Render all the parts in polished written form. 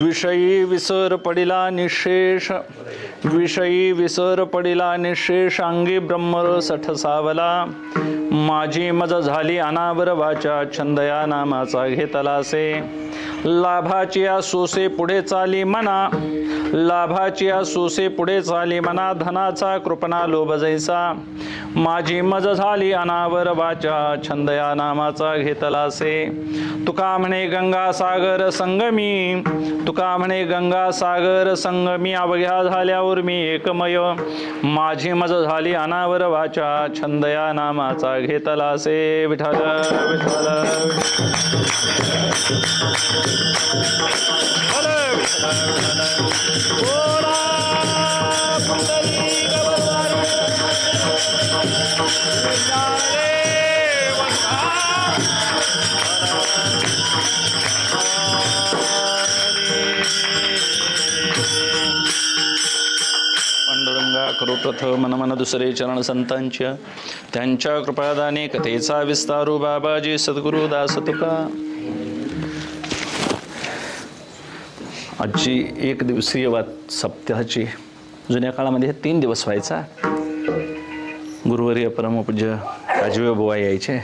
विषयी विसर पडिला निशेष, विषयी विसर पडिला निशेष, अंगी ब्रह्मरस ठसावला. माझी मज झाली अनावर वाचा, छंदया नामाचा घेतलासे. लाभाची सोसे पुढे चाली मना, लाभाची सोसे पुढे चाली मना, धनाचा कृपणा लोभ जैसा. माझी मज झाली अनावर वाचा, छंदया नामाचा घेतलासे. तुका म्हणे गंगा सागर संगमी, तुका म्हणे गंगा सागर संगमी, अवघ्या झाल्यावर मी एकमय. माझी मज झाली अनावर वाचा, छंदया नामाचा घेतलासे. विठ्ठल विठ्ठल पांडुरंगा करो प्रथम मन मन दुसरे चरण संतांच्या, त्यांच्या कृपादाने कथेचा विस्तारू बाबाजी सद्गुरु दास तुका. आजची एक दिवसीय सप्ताहाची, जुन्या काळामध्ये 3 दिवस व्हायचा. गुरुवर्य परमपूज्य राजीव बुवा यायचे,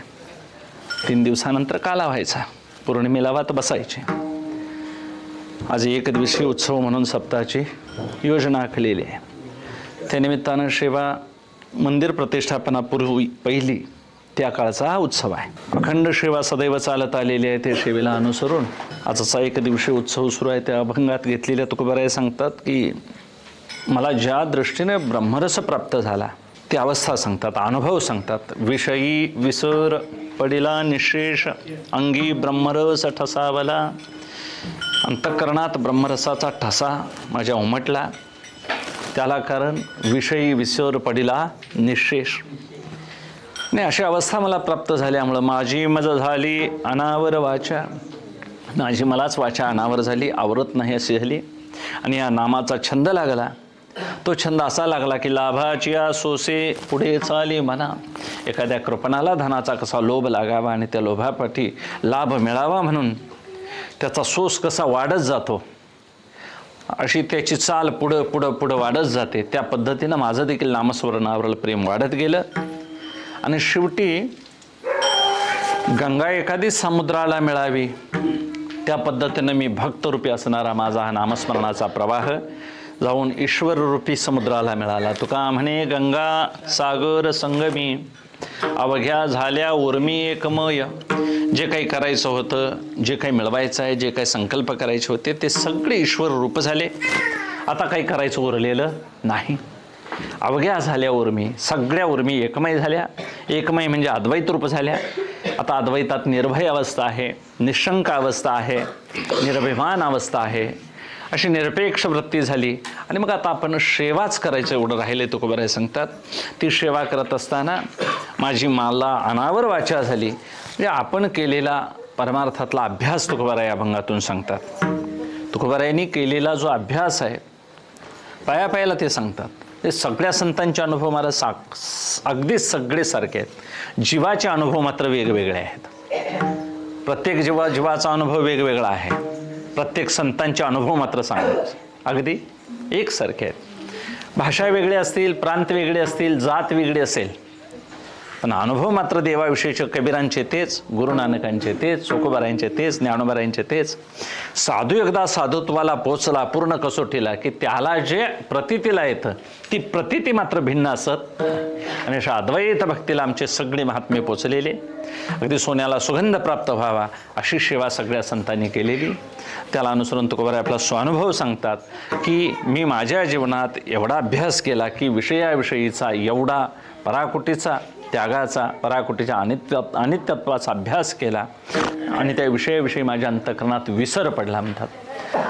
3 दिवसानंतर काला व्हायचा, पौर्णिमेला वात बसायचे. आज एक दिवसीय उत्सव म्हणून सप्ताहाची योजना आखलेली आहे. त्यानिमित्तानं सेवा मंदिर प्रतिष्ठापनापूर्वी पहिली त्या काळचा हा उत्सव आहे. अखंड सेवा सदैव चालत आलेली आहे. ते सेवेला अनुसरून आजचा एक दिवसीय उत्सव सुरू आहे. त्या अभंगात घेतलेल्या तुकोबाराय सांगतात की मला ज्या दृष्टीने ब्रह्मरस प्राप्त झाला ती अवस्था सांगतात, अनुभव सांगतात. विषयी विसर पडिला निशेष, अंगी ब्रह्मरस ठसावला. अंतःकरणात ब्रह्मरसाचा ठसा माझ्या उमटला. त्याला कारण विषयी विसर पडिला निशेष. नाही, अशी अवस्था मला प्राप्त झाल्यामुळं माझी मज झाली अनावर वाचा, माझी मलाच वाचा अनावर झाली, आवरत नाही अशी झाली. आणि या नामाचा छंद लागला. तो छंद असा लागला की लाभाची सोसे पुढे चाली मना. एखाद्या कृपणाला धनाचा कसा लोभ लागावा आणि त्या लोभापाठी लाभ मिळावा म्हणून त्याचा सोस कसा वाढत जातो, अशी त्याची चाल पुढं पुढं पुढं वाढत जाते. त्या पद्धतीनं माझं देखील नामस्मरणावर प्रेम वाढत गेलं. आणि शेवटी गंगा एखादी समुद्राला मिळावी त्या पद्धतीनं मी भक्तरूपी असणारा माझा हा नामस्मरणाचा प्रवाह जाऊन ईश्वररूपी समुद्राला मिळाला. तुका म्हणे गंगा सागर संगमी, अवघ्या झाल्या उर्मी एकमय. जे काही करायचं होतं, जे काही मिळवायचं आहे, जे काही संकल्प करायचे होते ते सगळे ईश्वर रूप झाले. आता काही करायचं उरलेलं नाही. अवघ्या झाल्या उर्मी, सगळ्या उर्मी एकमय झाल्या. एकमय म्हणजे अद्वैत रूप झाल्या. आता अद्वैतात निर्भय अवस्था आहे, निशंक अवस्था आहे, निर्भिमान अवस्था आहे, अशी निरपेक्ष वृत्ती झाली. आणि मग आता आपण सेवाच करायचं एवढं राहिले तुकोबाराय सांगतात. ती सेवा करत असताना माझी मला अनावर वाचा झाली. म्हणजे आपण केलेला परमार्थातला अभ्यास तुकोबाराय अभंगातून सांगतात. तुकोबारायांनी केलेला जो अभ्यास आहे पायापायाला ते सांगतात. ते सगळ्या संतांचे अनुभव मला अगदी सगळे सारखे आहेत. जीवाचे अनुभव मात्र वेगवेगळे आहेत. प्रत्येक जीवाचा अनुभव वेगवेगळा आहे. प्रत्येक संतांचे अनुभव मात्र सांगतात अगदी एकसारखे आहेत. भाषा वेगळे असतील, प्रांत वेगळे असतील, जात वेगळी असेल, पण अनुभव मात्र देवाविषयीचे कबीरांचे तेच, गुरु नानकांचे तेच, तुकोबारायांचे तेच, ज्ञानोबारायांचे तेच. साधू एकदा साधुत्वाला पोचला पूर्ण कसोटीला की त्याला जे प्रतीतीला येतं ती प्रतीती मात्र भिन्न असत. आणि अशा अद्वैत भक्तीला आमचे सगळे महात्मे पोचलेले. अगदी सोन्याला सुगंध प्राप्त व्हावा अशी सेवा सगळ्या संतांनी केलेली. त्याला अनुसरून तुकोबाराय आपला स्वानुभव सांगतात की मी माझ्या जीवनात एवढा अभ्यास केला की विषयाविषयीचा एवढा पराकुटीचा, त्यागाचा, पराकुटीच्या अनित्यत्वाचा अभ्यास केला आणि त्या विषयाविषयी माझ्या अंतःकरणात विसर पडला म्हणतात.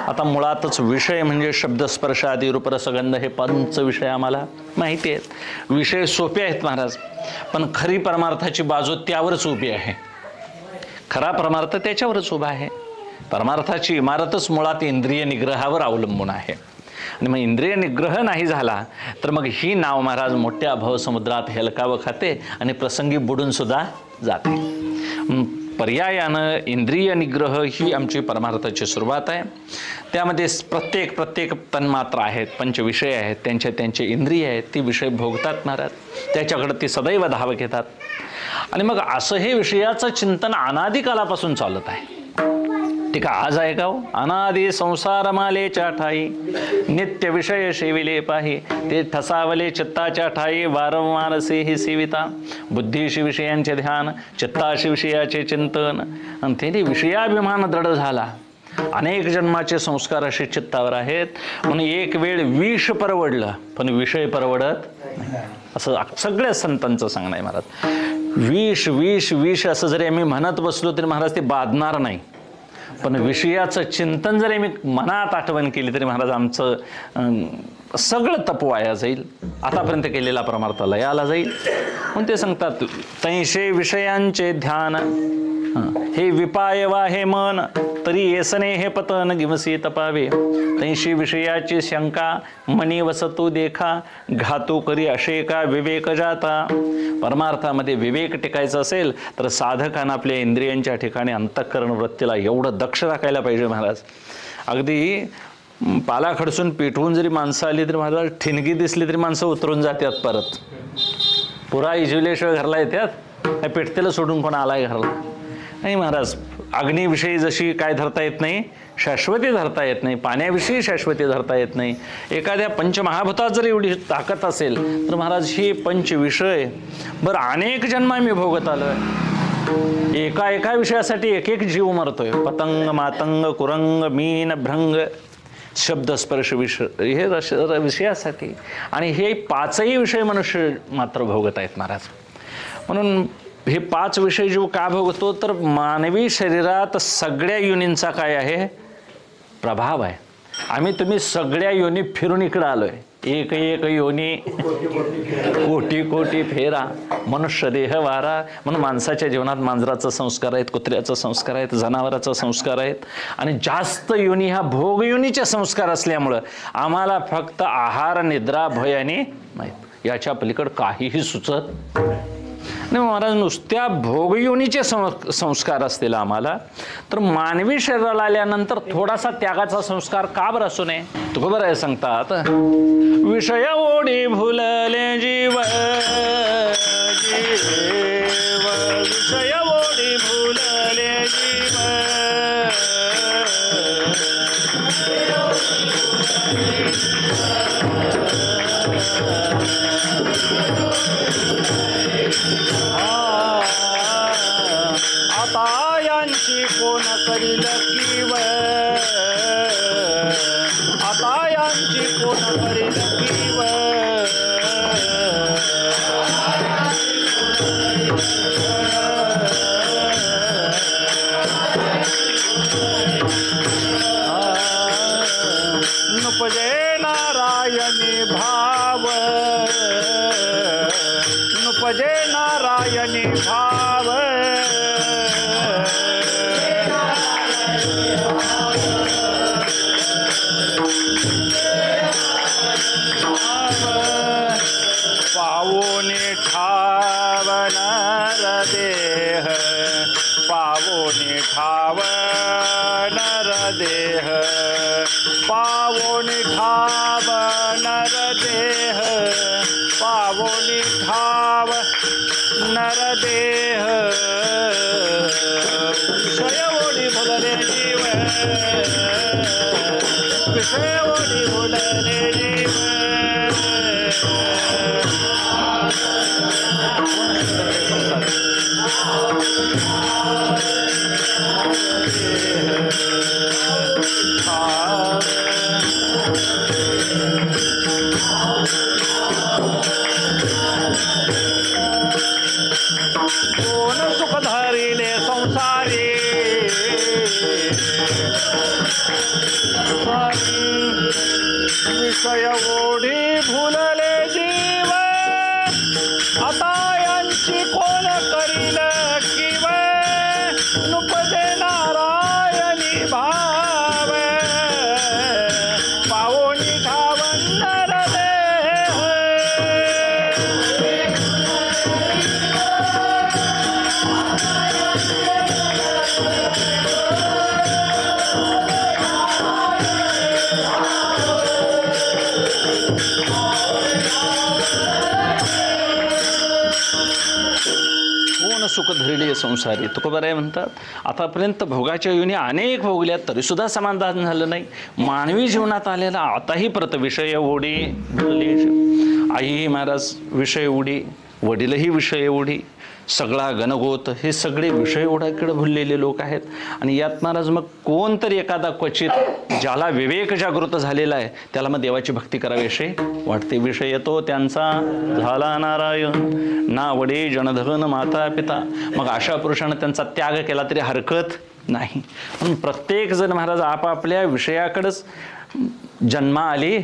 आता मुळातच विषय म्हणजे शब्दस्पर्श आदी रूपरसगंध हे 5 विषय आम्हाला माहिती आहेत. विषय सोपे आहेत महाराज, पण खरी परमार्थाची बाजू त्यावरच उभी आहे. खरा परमार्थ त्याच्यावरच उभा आहे. परमार्थाची इमारतच मुळात इंद्रिय निग्रहावर अवलंबून आहे. आणि मग इंद्रिय निग्रह नाही झाला तर मग ही नाव महाराज मोठ्या भवसमुद्रात हेलकावं खाते आणि प्रसंगी बुडून सुद्धा जाते. पर्यायानं इंद्रिय निग्रह ही आमची परमार्थाची सुरुवात आहे. त्यामध्ये प्रत्येक तन्मात्रा आहेत, पंचविषय आहेत, त्यांचे इंद्रिय आहेत, ती विषय भोगतात महाराज. त्याच्याकडे ती सदैव धाव घेतात. आणि मग असं हे विषयाचं चिंतन अनादिकालापासून चालत आहे. ठीक आहे, आज आहे का हो? अनादि संसार मालेच्या ठाई नित्य विषय सेविले पाही, ते ठसावले चित्ताच्या ठाई वारंवार सेही सेविता. बुद्धीशी विषयांचे ध्यान, चित्ताशी विषयाचे चिंतन, आणि त्याने विषयाभिमान दृढ झाला. अनेक जन्माचे संस्कार असे चित्तावर आहेत. म्हणून एक वेळ विष परवडलं पण विषय परवडत नाही, असं सगळ्या संतांचं सांगणं आहे महाराज. विष विष विष असं जरी आम्ही म्हणत बसलो तरी महाराज ते बाधणार नाही. पण विषयाचं चिंतन जरी मी मनात आठवण केली तरी महाराज आमचं सगळं तप वाया जाईल. आतापर्यंत केलेला परमार्थ लयाला जाईल. म्हणून ते सांगतात, तैशे विषयांचे ध्यान हे विपायवा हे मन, तरी येसने हे पतन गिवसी तपावे. तैशी विषयाची शंका मनी वसतू देखा, घातू करी अशे का विवेक जाता. परमार्थामध्ये विवेक टिकायचा असेल तर साधकांना आपल्या इंद्रियांच्या ठिकाणी अंतःकरण वृत्तीला एवढं दक्ष राखायला पाहिजे महाराज. अगदी पाला खडसून पेटवून जरी माणसं आली तरी महाराज ठिणगी दिसली तरी माणसं उतरून जातात परत. पुरा इजवल्याशिवाय घरला येतात, पेटतेला सोडून कोण आलाय घरला नाही महाराज. अग्नीविषयी जशी काय धरता येत नाही, शाश्वती धरता येत नाही. पाण्याविषयी शाश्वती धरता येत नाही. एखाद्या पंचमहाभूतात जर एवढी ताकद असेल तर महाराज हे पंचविषय बरं अनेक जन्म मी भोगत आलोय. एका विषयासाठी एक जीव मरतोय. पतंग मातंग कुरंग मीन भ्रंग शब्द स्पर्श विषय हे विषयासाठी, आणि हे पाचही विषय मनुष्य मात्र भोगत आहेत महाराज. म्हणून हे 5 विषय जीव का भोगतो तर मानवी शरीरात सगळ्या योनींचा काय आहे, प्रभाव आहे. आम्ही तुम्ही सगळ्या योनी फिरून इकडं आलोय. एक योनी कोटी कोटी फेरा, मनुष्य देह वारा. म्हणून माणसाच्या जीवनात मांजराचा संस्कार आहेत, कुत्र्याचा संस्कार आहेत, जनावराचा संस्कार आहेत. आणि जास्त योनी ह्या भोग योनीचे संस्कार असल्यामुळं आम्हाला फक्त आहार निद्रा भय आणि माहीत, याच्या पलीकडे काहीही सुचत नाही महाराज. नुसत्या भोगयोनीचे संस्कार असतील आम्हाला, तर मानवी शरीराला आल्यानंतर थोडासा त्यागाचा संस्कार का बरं असू नये. तुकोबराय सांगतात, विषय ओढी भुलले जीव जीव, विषय ओढी भुलले जीव, आता यांची कोण करील कीव, आता यांची कोण करील कीव. नुपजे नारायणी भाव, नुपजे नारायणी भाव, पावोनी ठाव नर देह, पावोनी ठाव नर देह, पावोनी ठाव नर देह, पावोनी ठाव नर देह. विषय ओढी भुलले जीव, विषय ओढी भुलले जीव. कोण सुख धरिले संसारी, विषय ओढी भुलले जीव, आता यांची कोण करील कीव. नुपजे नारायणी भाव, पावोनी ठाव नर देह. कोण सुख धरिले संसारी तुकोबाराय म्हणतात. आतापर्यंत भोगाच्या योनी अनेक भोगल्यात तरीसुद्धा समाधान झालं नाही. मानवी जीवनात आलेला आताही परत विषय ओढी आई महाराज विषय ओढी, वडीलही विषय ओढी, सगळा गणगोत हे सगळे विषय ओढाकडे भुललेले लोक आहेत. आणि यात महाराज मग कोणतरी एखादा क्वचित ज्याला विवेक जागृत झालेला आहे त्याला मग देवाची भक्ती करावीशी वाटते. विषय येतो त्यांचा झाला नारायण ना वडे जनधन माता पिता. मग अशा पुरुषानं त्यांचा त्याग केला तरी हरकत नाही. म्हणून प्रत्येक जण महाराज आपापल्या विषयाकडेच जन्मा आली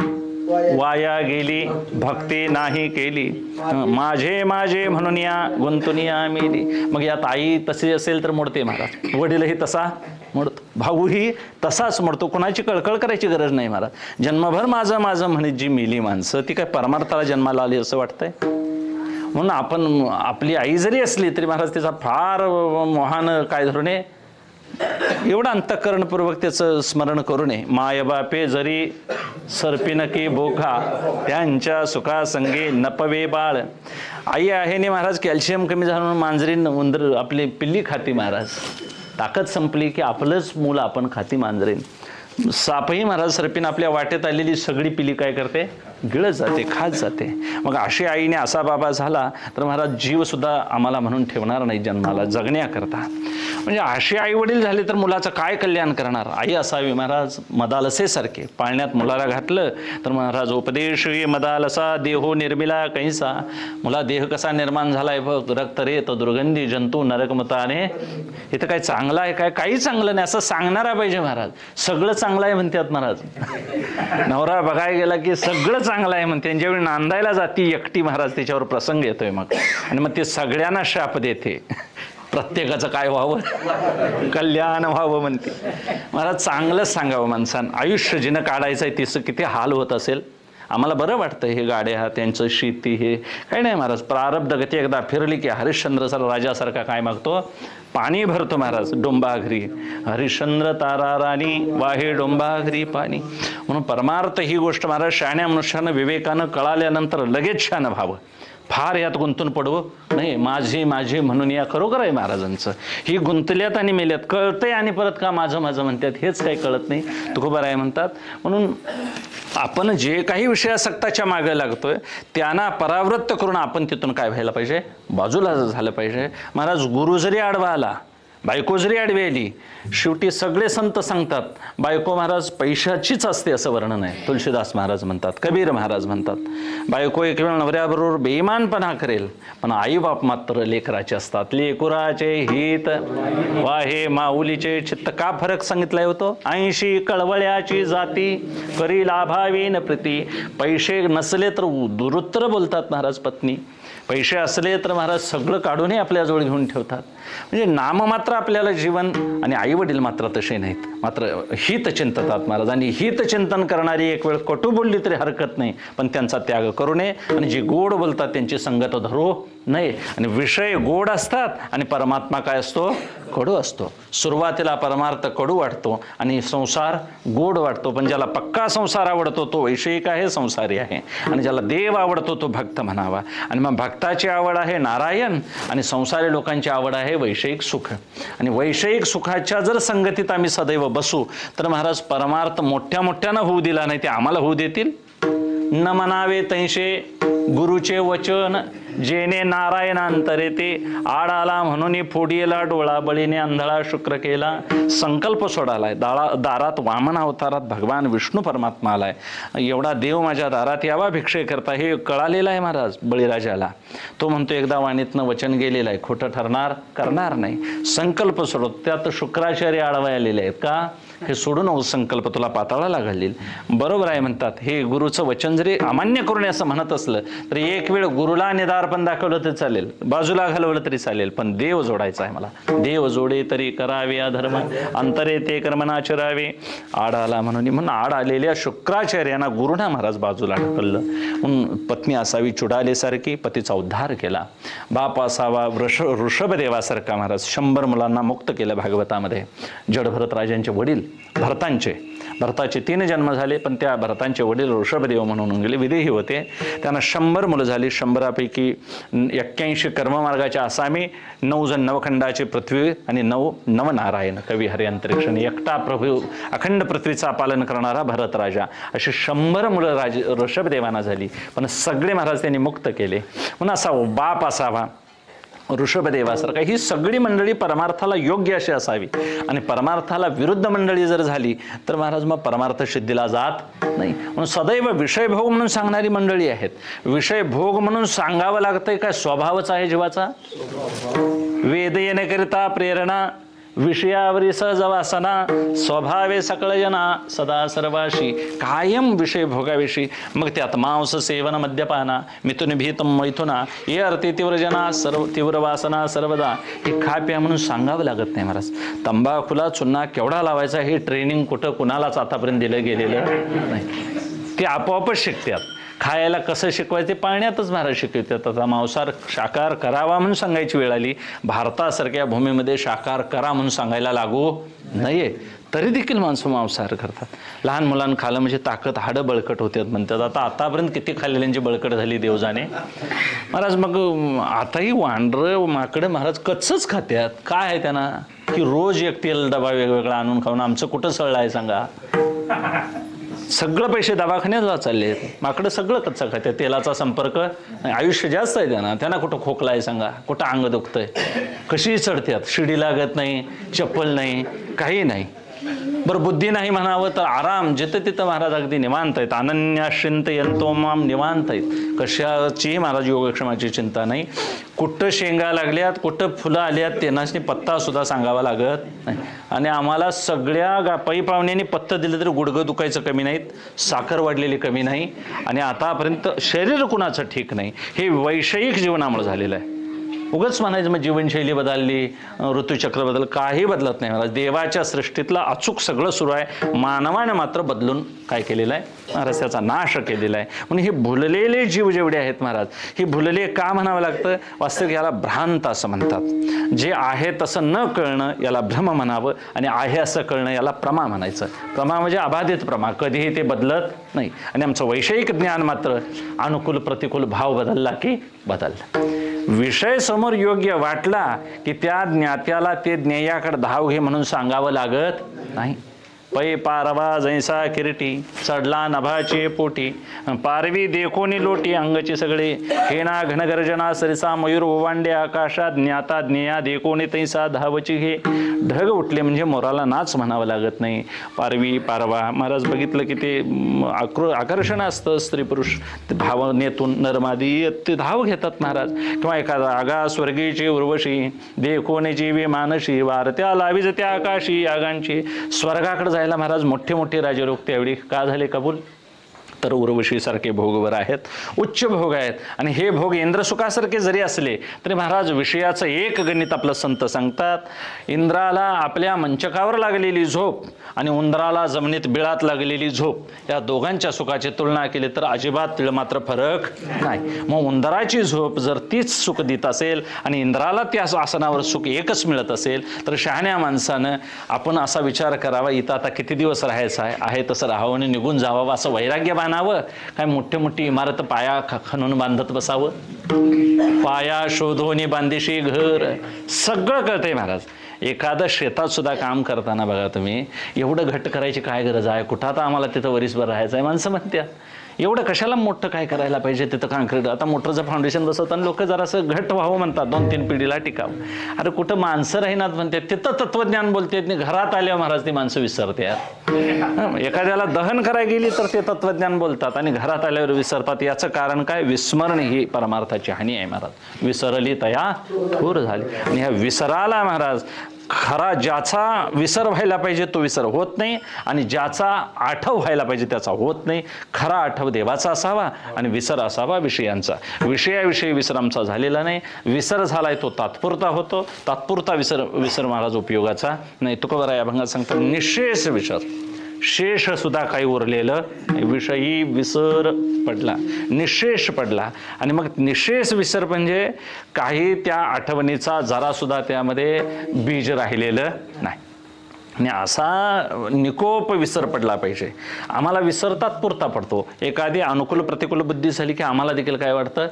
वाया गेली, भक्ती नाही केली, माझे माझे म्हणून या गुंतुनिया मेली. मग यात आई तशी असेल तर मोडते महाराज, वडीलही तसा मोडतो, भाऊही तसाच मोडतो. कोणाची कळकळ करायची गरज नाही महाराज. जन्मभर माझं माझं म्हणत जी मेली माणसं ती काय परमार्थाला जन्माला आली असं वाटतंय. म्हणून आपण आपली आई जरी असली तरी महाराज तिचा फार मोहान काय धोरणे एवढं अंतःकरणपूर्वक त्याचं स्मरण करू नये. माय बापे जरी सरपिन की बोखा त्यांच्या सुखासंगे नपवे बाळ. आई आहे ने महाराज कॅल्शियम कमी झालं म्हणून मांजरीन उंदर आपली पिल्ली खाती महाराज. ताकद संपली की आपलंच मूल आपण खाती मांजरीन. सापही महाराज सरपीन आपल्या वाटेत आलेली सगळी पिली काय करते, गिळत जाते, खात जाते. मग अशी आईने असा बाबा झाला तर महाराज जीव सुद्धा आम्हाला म्हणून ठेवणार नाही जन्माला जगण्याकरता. म्हणजे असे आई वडील झाले तर मुलाचं काय कल्याण करणार. आई असावी महाराज मदालसेसारखे. पाळण्यात मुलाला घातलं तर महाराज उपदेश मदालसा देहो निर्मिला कैसा. मुला देह कसा निर्माण झालाय बघ, रक्त रेत दुर्गंधी जंतू नरकमताने. इथं काय चांगलं आहे काय, काही चांगलं नाही असं सांगणारा पाहिजे महाराज. सगळं चांगलं आहे म्हणतात महाराज. नवरा बघायला गेला की सगळं चांगलं आहे म्हणते. ज्यावेळी नांदायला जाती एकटी महाराज त्याच्यावर प्रसंग येतोय मग, आणि मग ते सगळ्यांना शाप देते. प्रत्येकाचं काय व्हावं, कल्याण व्हावं म्हणते महाराज. चांगलंच सांगावं माणसानं. आयुष्य जिनं काढायचं आहे तिचं किती हाल होत असेल. आम्हाला बरं वाटतं हे गाड्या त्यांचं शेती हे काही नाही महाराज. प्रारब्ध गती एकदा फिरली की हरिश्चंद्र राजासारखा काय मागतो, पाणी भरतो महाराज डोंबाघरी. हरिश्चंद्र तारा राणी वाहे डोंबाघरी पाणी. म्हणून परमार्थ ही गोष्ट महाराज शहाण्या मनुष्यानं विवेकानं कळाल्यानंतर लगेच शहाणं व्हावं. फार यात गुंतून पडवं नाही. माझी माझी म्हणून या खरोखर आहे महाराजांचं. ही गुंतल्यात आणि मेल्यात कळतंय आणि परत का माझं माझं म्हणतात हेच काही कळत नाही. तुकोबाराय म्हणतात. म्हणून आपण जे काही विषयासक्ताच्या मागे लागतोय त्यांना परावृत्त करून आपण तिथून काय व्हायला पाहिजे, बाजूला झालं पाहिजे. महाराज गुरु जरी आडवा आला, बायको जरी आडवी आली, शेवटी सगळे संत सांगतात बायको महाराज पैशाचीच असते असं वर्णन आहे. तुलसीदास महाराज म्हणतात, कबीर महाराज म्हणतात बायको एक वेळ नवऱ्याबरोबर बेईमानपणा करेल पण आईबाप मात्र लेकराचे असतात. लेकुराचे हित वाहे माऊलीचे चित्त. का फरक सांगितलाय होतो, 80 कळवळ्याची जाती करी लाभावीन प्रीती. पैसे नसले तर दुरुत्तर बोलतात महाराज पत्नी, पैसे असले तर महाराज सगळं काढूनही आपल्याजवळ घेऊन ठेवतात. म्हणजे नाम मात्र आपल्याला जीवन, आणि आई वडील मात्र तसे नाहीत, मात्र हित चिंततात महाराज. आणि हित चिंतन करणारी एक वेळ कटू बोलली तरी हरकत नाही पण त्यांचा त्याग करू नये. आणि जे गोड बोलतात त्यांची संगत धरू नये. आणि विषय गोड असतात आणि परमात्मा काय असतो, कडू असतो. सुरुवातीला परमार्थ कडू वाटतो आणि संसार गोड वाटतो. पण ज्याला पक्का संसार आवडतो तो वैषयिक आहे, संसारी आहे. आणि ज्याला देव आवडतो तो भक्त म्हणावा. आणि मग भक्ताची आवड आहे नारायण आणि संसारी लोकांची आवड आहे वैषयिक सुख. आणि वैषयिक सुखाच्या जर संगतीत आम्ही सदैव बसू तर महाराज परमार्थ मोठ्या मोठ्यानं होऊ दिला नाही ते आम्हाला होऊ देतील. न म्हणावे तैसे गुरुचे वचन जेने नारायणांतरे ते. आडाला म्हणून फोडीला डोळा बळीने आंधळा शुक्र केला. संकल्प सोडालाय. दारात वामन अवतारात भगवान विष्णू परमात्मा आलाय. एवढा देव माझ्या दारात यावा भिक्षे करता हे कळालेलं आहे महाराज बळीराजाला. तो म्हणतो एकदा वाणीतनं वचन गेलेलं आहे, खोटं ठरणार करणार नाही. संकल्प सोडत त्यात शुक्राचार्य आडवा आलेले आहेत का, हे सोडू नको संकल्प तुला पाताळाला घालील. बरोबर आहे म्हणतात. हे गुरुचं वचन जरी अमान्य करून असं म्हणत असलं तरी एक वेळ गुरुला निदार पण दाखवलं तरी चालेल, बाजूला घालवलं तरी चालेल, पण देव जोडायचा आहे मला. देव जोडे तरी करावे अधर्म अंतरे ते कर्मनाचरावे. आड आला म्हणून आड आलेल्या शुक्राचार्यांना गुरुना महाराज बाजूला ढकललं. म्हणून पत्नी असावी चुडालेसारखी, पतीचा उद्धार केला. बाप असावा ऋषभदेवासारखा महाराज. 100 मुलांना मुक्त केलं भागवतामध्ये. जडभरत राजांचे वडील भरतांचे भरताचे 3 जन्म झाले, पण त्या भरतांचे वडील ऋषभदेव म्हणून गेले, विदेही होते. त्यांना 100 मुलं झाली. 100पैकी 81 कर्ममार्गाचे आसामी, 9 जण नवखंडाचे पृथ्वी आणि 9 नवनारायण कवी हरी अंतरिक्ष, एकटा प्रभू अखंड पृथ्वीचा पालन करणारा भरत राजा, अशी 100 मुलं ऋषभदेवांना झाली. पण सगळे महाराज त्यांनी मुक्त केले. म्हणून असा बाप असावा ऋषभदेवासारखा. ही सगळी मंडळी परमार्थाला योग्य अशी असावी, आणि परमार्थाला विरुद्ध मंडळी जर झाली तर महाराज मग परमार्थ सिद्धीला जात नाही. म्हणून सदैव विषयभोग म्हणून सांगणारी मंडळी आहेत. विषयभोग म्हणून सांगावं लागतंय काय? स्वभावच आहे जीवाचा. वेद येण्याकरिता प्रेरणा, विषयावरी सहज वासना, स्वभावे सकळ जना सदा सर्वाशी, कायम विषय भोगाविषयी. मग त्यात मांस सेवन, मद्यपाना, मिथुन भीतम मैथुना, ये अर्थे तीव्र जना, सर्व तीव्र वासना सर्वदा. हे खा प्या म्हणून सांगावं लागत नाही महाराज. तंबाखूला चुन्ना केवढा लावायचा हे ट्रेनिंग कुठं कुणालाच आतापर्यंत दिलं गेलेलं नाही. ते आपोआपच शिकतात. खायला कसं शिकवायचं ते पाळण्यातच महाराज शिकवतात. आता मांसाहार शाकाहार करावा म्हणून सांगायची वेळ आली. भारतासारख्या भूमीमध्ये शाकाहार करा म्हणून सांगायला लागू नाहीये, तरी देखील माणसं मांसाहार करतात. लहान मुलांना खाल्लं म्हणजे ताकद, हाडं बळकट होतात म्हणतात. आतापर्यंत किती खाल्लेल्यांची बळकट झाली देवजाने महाराज. मग आताही वांढरं माकडं महाराज कच्चंच खात्यात. काय आहे त्यांना की रोज एक तेल डबा वेगवेगळा आणून खाऊन आमचं कुठं सळलं आहे सांगा. सगळं पैसे दवाखान्यात चालले. माकडं सगळं कच्चं खात्यात. तेलाचा संपर्क, आयुष्य जास्त आहे त्यांना कुठं खोकला आहे सांगा, कुठं अंग दुखतंय, कशी चढत्यात. शिडी लागत नाही, चप्पल नाही, काही नाही. बरं बुद्धी नाही म्हणावं तर आराम, जिथं तिथं महाराज अगदी निवांत आहेत. अनन्याश्चिंत यंतो माम निवांत आहेत. कशाची महाराज योगक्षेमाची चिंता नाही. कुठं शेंगा लागल्यात, कुठं फुलं आल्यात, त्यांनाच पत्ता सुद्धा सांगावा लागत नाही. आणि आम्हाला सगळ्या पै पाहुण्यांनी पत्ता दिलं तरी गुडघं दुखायचं कमी नाहीत, साखर वाढलेली कमी नाही, आणि आतापर्यंत शरीर कुणाचं ठीक नाही. हे वैषयिक जीवनामुळे झालेलं आहे. उगाच म्हणायचं मग जीवनशैली बदलली, ऋतुचक्र बदल, काही बदलत नाही महाराज. देवाच्या सृष्टीतला अचूक सगळं सुरू आहे. मानवाने मात्र बदलून काय केलेलं आहे महाराज, त्याचा नाश केलेला आहे. म्हणून हे भुललेले जीव जेवढे आहेत महाराज, हे भुलले का म्हणावं लागतं? वास्तविक याला भ्रांत असं म्हणतात. जे आहे तसं न कळणं याला भ्रम म्हणावं, आणि आहे असं कळणं याला प्रमा म्हणायचं. प्रमा म्हणजे अबाधित प्रमा, कधीही ते बदलत नाही. आणि आमचं वैषयिक ज्ञान मात्र अनुकूल प्रतिकूल भाव बदलला की बदलला. विषय समोर योग्य वाटला की त्या ज्ञात्याला ते ज्ञेयाकडे धाव घे म्हणून सांगावं लागत नाही. पै पारवा जैसा किरटी, चढला नभाचे पोटी, पारवी देखोनी लोटी, अंगची सगळे हेना घनगर्जना सरिसा मयूर ओवांडे आकाशात, ज्ञाता ज्ञेया देखोनी तैसा धावची हे. ढग उठले म्हणजे मोराला नाच म्हणावं लागत नाही. पारवी पारवा महाराज बघितलं की ते आकर्षण असतं स्त्री पुरुष भावनेतून, नरमादी ते धाव घेतात महाराज. किंवा एखादा आगा स्वर्गीची उर्वशी, देखोनी जीवी मानशी, वारत्या लावीज त्या आकाशी यागांची. स्वर्गाकडे जायला महाराज मोठे मोठे राजे लोक त्यावेळी का झाले कबूल? तर उर्वशीसारखे भोगवर आहेत, उच्च भोग आहेत. आणि हे भोग इंद्रसुखासारखे जरी असले तरी महाराज विषयाचं एक गणित आपलं संत सांगतात. इंद्राला आपल्या मंचकावर लागलेली झोप आणि उंदराला जमिनीत बिळात लागलेली झोप, या दोघांच्या सुखाची तुलना केली तर अजिबात तिळमात्र फरक नाही. मग उंदराची झोप जर तीच सुख देत असेल आणि इंद्राला त्या आसनावर सुख एकच मिळत असेल तर शहाण्या माणसानं आपण असा विचार करावा, इथं आता किती दिवस राहायचं आहे तसं राहावं आणि निघून जावं. असं वैराग्य बांधावं काय? मोठी मोठी इमारत पाया खणून बांधत बसावं? पाया शोधोनी बांधीशी घर, सगळं कळतंय महाराज. एखादं शेतात सुद्धा काम करताना बघा तुम्ही, एवढं घट्ट करायची काय गरज आहे? कुठं आता आम्हाला तिथं वरीसभर राहायचं आहे माणसं म्हणत्या. एवढं कशाला मोठं काय करायला पाहिजे तिथं काँक्रीट? आता मोटरचं फाउंडेशन बसवताना लोक जरासं घट्ट व्हावं म्हणतात, 2-3 पिढीला टिकावं. अरे कुठं माणसं राहीनात म्हणतात, तिथं तत्वज्ञान बोलतात. घरात आल्यावर महाराज ती माणसं विसरतात. एखाद्याला दहन करायला गेली तर ते तत्वज्ञान बोलतात आणि घरात आल्यावर विसरतात. याचं कारण काय? विस्मरण ही परमार्थाची हानी आहे महाराज. विसरली तया थोर झाली. आणि ह्या विसराला महाराज खरा ज्याचा विसर व्हायला पाहिजे तो विसर होत नाही, आणि ज्याचा आठव व्हायला पाहिजे त्याचा होत नाही. खरा आठव देवाचा असावा आणि विसर असावा विषयांचा. विषयाविषयी विसर आमचा झालेला नाही. विसर झालाय तो तात्पुरता होतो. तात्पुरता विसर महाराज उपयोगाचा नाही. तुकोबरा या भंगात सांगतात, निशेष विसर, शेष सुद्धा काही उरलेलं, विषयी विसर पडला, निशेष पडला. आणि मग निशेष विसर म्हणजे काही त्या आठवणीचा जरा सुद्धा त्यामध्ये बीज राहिलेलं नाही. आणि असा निकोप विसर पडला पाहिजे. आम्हाला विसरतात पुरता पडतो. एखादी अनुकूल प्रतिकूल बुद्धी झाली की आम्हाला देखील काय वाटतं,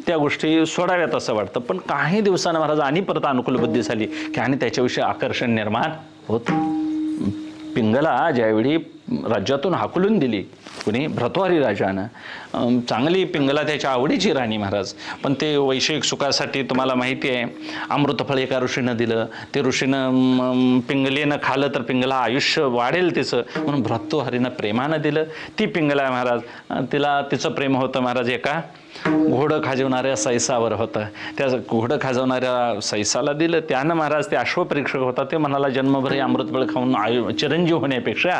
त्या गोष्टी सोडाव्यात असं वाटतं. पण काही दिवसानं महाराज आणि परत अनुकूल बुद्धी झाली की आणि त्याच्याविषयी आकर्षण निर्माण होतं. पिंगला ज्यावेळी राज्यातून हाकलून दिली कुणी, भर्तृहरी राजानं, चांगली पिंगला त्याच्या आवडीची राणी महाराज. पण ते वैषयिक सुखासाठी तुम्हाला माहिती आहे अमृतफळ एका ऋषीनं दिलं. ते ऋषीनं पिंगलेनं खाल्लं तर पिंगला आयुष्य वाढेल तिचं, म्हणून भर्तृहरीनं प्रेमानं दिलं. ती पिंगला महाराज, तिचं प्रेम होतं महाराज एका घोडं खाजवणाऱ्या सैसावर होतं. त्या घोडं खाजवणाऱ्या सैसाला दिलं. त्यानं महाराज ते अश्वपरीक्षक होता, ते म्हणाला जन्मभर अमृतफळ खाऊन चिरंजीव होण्यापेक्षा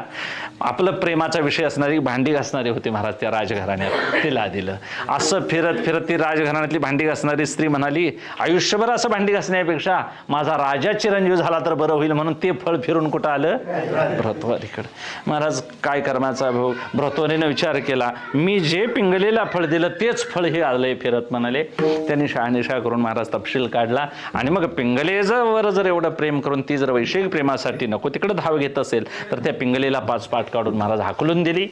आपलं प्रेमाचा विषय असणारी भांडी घासणारी होती महाराज त्या राजघराण्यात, तिला दिलं. असं फिरत फिरत ती राजघराण्यातली भांडी घासणारी स्त्री म्हणाली आयुष्यभर असं भांडी घासण्यापेक्षा माझा राजा चिरंजीव झाला तर बरं होईल, म्हणून ते फळ फिरून कुठं आलं, भर्तृहरीकडे. महाराज काय कर्माचा भाऊ. भर्तृहरीनं विचार केला, मी जे पिंगलेला फळ दिलं तेच फळ हे आलंय फिरत म्हणाले. त्यांनी शहानिशा करून महाराज तपशील काढला. आणि मग पिंगलेवर जर एवढं प्रेम करून ती जर वैषयिक प्रेमासाठी नको तिकडे धाव घेत असेल तर त्या पिंगलेला 5 पाट काढून महाराज हाकलून दिली.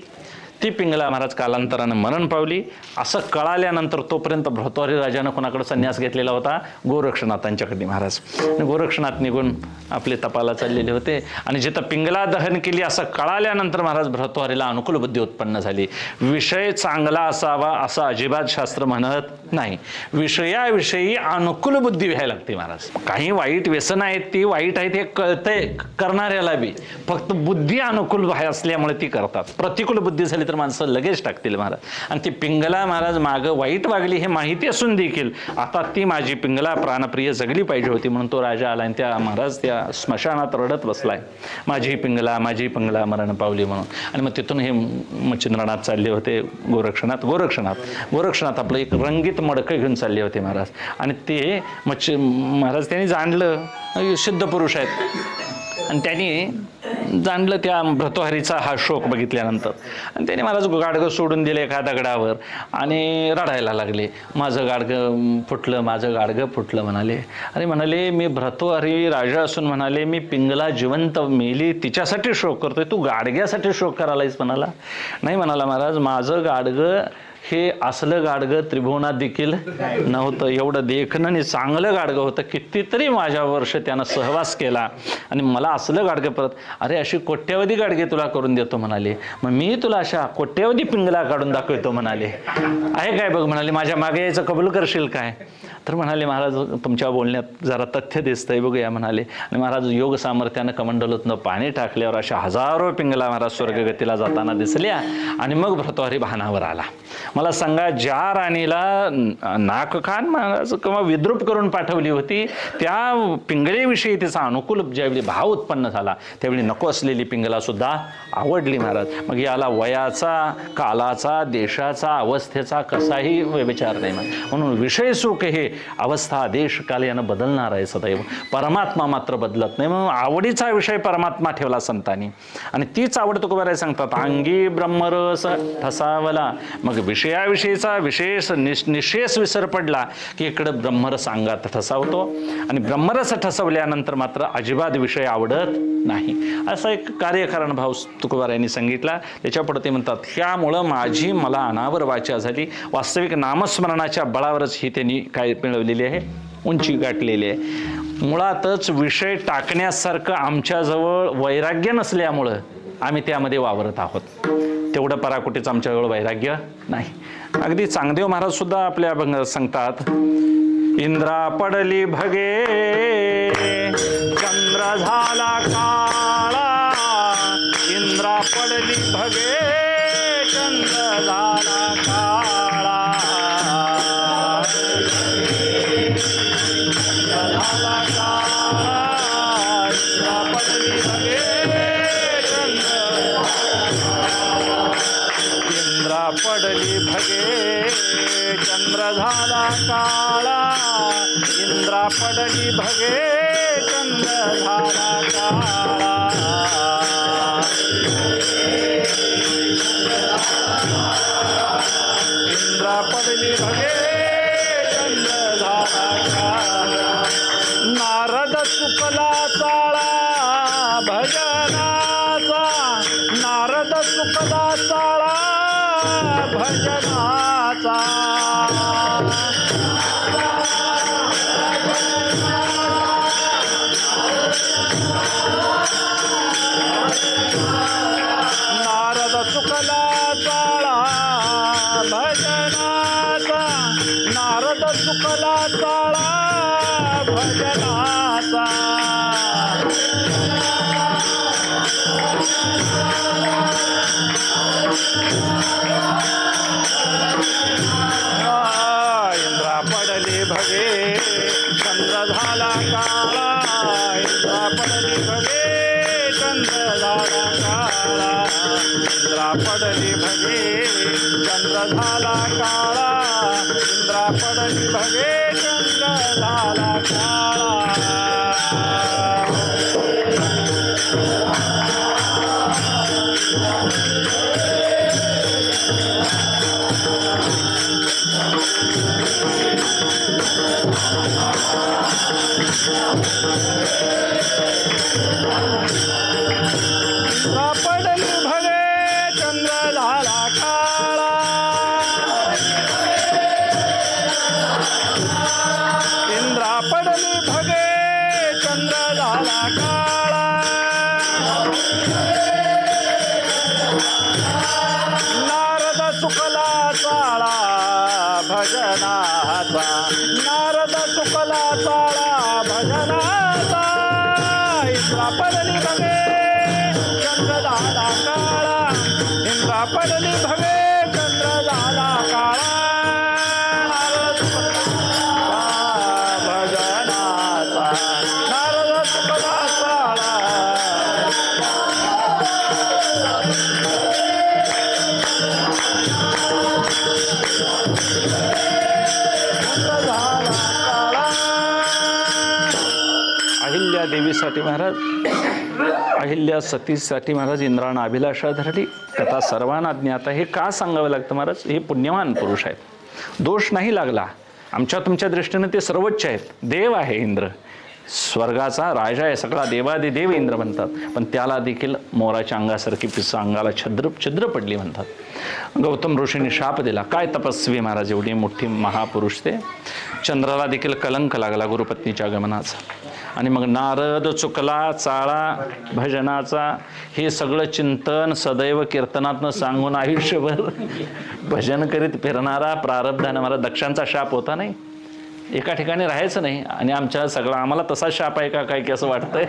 ती पिंगला महाराज कालांतरानं मरण पावली. असं कळाल्यानंतर तोपर्यंत भर्तृहरी राजानं कोणाकडे संन्यास घेतलेला होता, गोरक्षनाथांच्याकडे महाराज. गोरक्षनाथ निघून आपले तपाला चाललेले होते. आणि जिथं पिंगला दहन केली असं कळाल्यानंतर महाराज भर्तृहरीला अनुकूल बुद्धी उत्पन्न झाली. विषय चांगला असावा असं अजिबात शास्त्र म्हणत नाही. विषयाविषयी अनुकूल बुद्धी व्हायला लागते महाराज. काही वाईट व्यसन आहेत, ती वाईट आहेत हे कळतंय करणाऱ्याला बी, फक्त बुद्धी अनुकूल असल्यामुळे ती करतात. प्रतिकूल बुद्धी झाली तर माणसं लगेच टाकतील महाराज. आणि ती पिंगला महाराज मागं वाईट वागली हे माहिती असून देखील आता ती माझी पिंगला प्राणप्रिय जगली पाहिजे होती, म्हणून तो राजा आला आणि त्या महाराज त्या स्मशानात रडत बसलाय, माझी पिंगला मरण पावली म्हणून. आणि मग तिथून हे मच्छिंद्रनाथ चालले होते गोरक्षनाथ आपलं एक रंगीत मडकं घेऊन चालले होते महाराज. आणि ते महाराज त्यांनी जाणलं सिद्ध पुरुष आहेत आणि त्यांनी जाणलं त्या भर्तृहरीचा हा शोक बघितल्यानंतर. आणि त्याने महाराज गाडगं सोडून दिलं एका दगडावर आणि रडायला लागले. माझं गाडगं फुटलं म्हणाले. आणि म्हणाले मी भर्तृहरी राजा असून म्हणाले मी पिंगला जिवंत मेली तिच्यासाठी शोक करतोय, तू गाडग्यासाठी शोक करायलायस म्हणाला. नाही म्हणाला महाराज, माझं गाडगं हे असलं गाडगं त्रिभुवनात देखील नव्हतं. एवढं देखणं आणि चांगलं गाडगं होतं. कितीतरी माझ्या वर्ष त्यानं सहवास केला आणि मला असलं गाडगं परत, अरे अशी कोट्यावधी गाडगे तुला करून देतो म्हणाले. मग मी तुला अशा कोट्यावधी पिंगला काढून दाखवतो म्हणाले. आहे काय बघ म्हणाले, माझ्या मागे यायचं कबूल करशील काय? तर म्हणाले महाराज तुमच्या बोलण्यात जरा तथ्य दिसतंय बघूया म्हणाले. आणि महाराज योग सामर्थ्यानं कमंडलूतनं पाणी टाकल्यावर अशा हजारो पिंगला महाराज स्वर्गगतीला जाताना दिसल्या. आणि मग भर्तृहरी भानावर आला. मला सांगा, ज्या राणीला नाकखान महाराज किंवा विद्रूप करून पाठवली होती त्या पिंगळेविषयी तिचा अनुकूल ज्यावेळी भाव उत्पन्न झाला त्यावेळी नको असलेली पिंगला सुद्धा आवडली महाराज. मग याला वयाचा, कालाचा, देशाचा, अवस्थेचा कसाही विचार नाही. म्हणून विषय सुख हे अवस्था, देश, काल यानं बदलणार आहे सदैव. परमात्मा मात्र बदलत नाही. म्हणून आवडीचा विषय परमात्मा ठेवला संतांनी. आणि तीच आवड तुकोबाराय सांगतात, अंगी ब्रह्मरस ठसावला. मग विषयाविषयीचा विशेष निशेष विसर पडला की इकडं ब्रह्मरस अंगात ठसावतो. आणि ब्रह्मरस ठसवल्यानंतर मात्र अजिबात विषय आवडत नाही. असा एक कार्यकारण भाव तुकोबारायांनी सांगितला. त्याच्यापुढे ते म्हणतात, ह्यामुळं मला अनावर वाचा झाली. वास्तविक नामस्मरणाच्या बळावरच ही त्यांनी काय मिळवलेली आहे, उंची गाठलेली आहे. मुळातच विषय टाकण्यासारखं आमच्याजवळ वैराग्य नसल्यामुळं आम्ही त्यामध्ये वावरत आहोत. तेवढं पराकुटीचं आमच्याजवळ वैराग्य नाही. अगदी चांगदेव महाराज सुद्धा आपल्या अभंगात सांगतात, इंद्रा पडली भगे चंद्र झाला काळा, इंद्रा पडली भगे चंद्र झाला काळा, झाला काळा, इंद्रा पडली भगे पडली भगे चंद्र झाला काळा, इंद्रा पडली भगे चंद्र झाला काळा, इंद्रा पडली भगे चंद्र झाला काळा. नारद चुकला चाळा भजन भजनाचा नारद चुकला चाळा भजनाचा नारद चुकला चाळा भजनाचा इंद्रा पडली भगे चंद्र झाला काळा इंद्रा पडली भगे चंद्र झाला काळा इंद्रा पडली भगे चंद्र झाला काळा इंद्रा पडली भगे चंद्र झाला काळा पडली भगे चंद्र झाला काळा इंद्रा पडली भगे चंद्र झाला काळा नारद चुकला चाळा भजनाचा नारद चुकला चाळा भजनाचा इंद्रा पडली भगे चंद्र झाला काळा इंद्रा पडली भगे चंद्र झाला काळा नारद भजनाचा नारद चुकला चाळा अहिल्या देवीसाठी महाराज अहिल्या सतीसाठी महाराज इंद्रानं अभिलाषा धरली. कथा सर्वांना ज्ञात आहे. हे का सांगावं लागतं महाराज? हे पुण्यवान पुरुष आहेत, दोष नाही लागला. आमच्या तुमच्या दृष्टीनं ते सर्वोच्च आहेत, देव आहे इंद्र, स्वर्गाचा राजा आहे, सगळा देवादिदेव इंद्र म्हणतात. पण त्याला देखील मोराच्या अंगासारखी पिसं अंगाला छिद्र पडली म्हणतात. गौतम ऋषींनी शाप दिला. काय तपस्वी महाराज, एवढी मोठी महापुरुष ते. चंद्राला देखील कलंक लागला गुरुपत्नीच्या आगमनाचा. आणि मग नारद चुकला चाळा भजनाचा हे सगळं चिंतन सदैव कीर्तनातनं सांगून आयुष्यभर भजन करीत फिरणारा प्रारब्धानं मला दक्षांचा शाप होता नाही, एका ठिकाणी राहायचं नाही. आणि आमच्या सगळं आम्हाला तसा शाप आहे का काय की असं वाटतंय.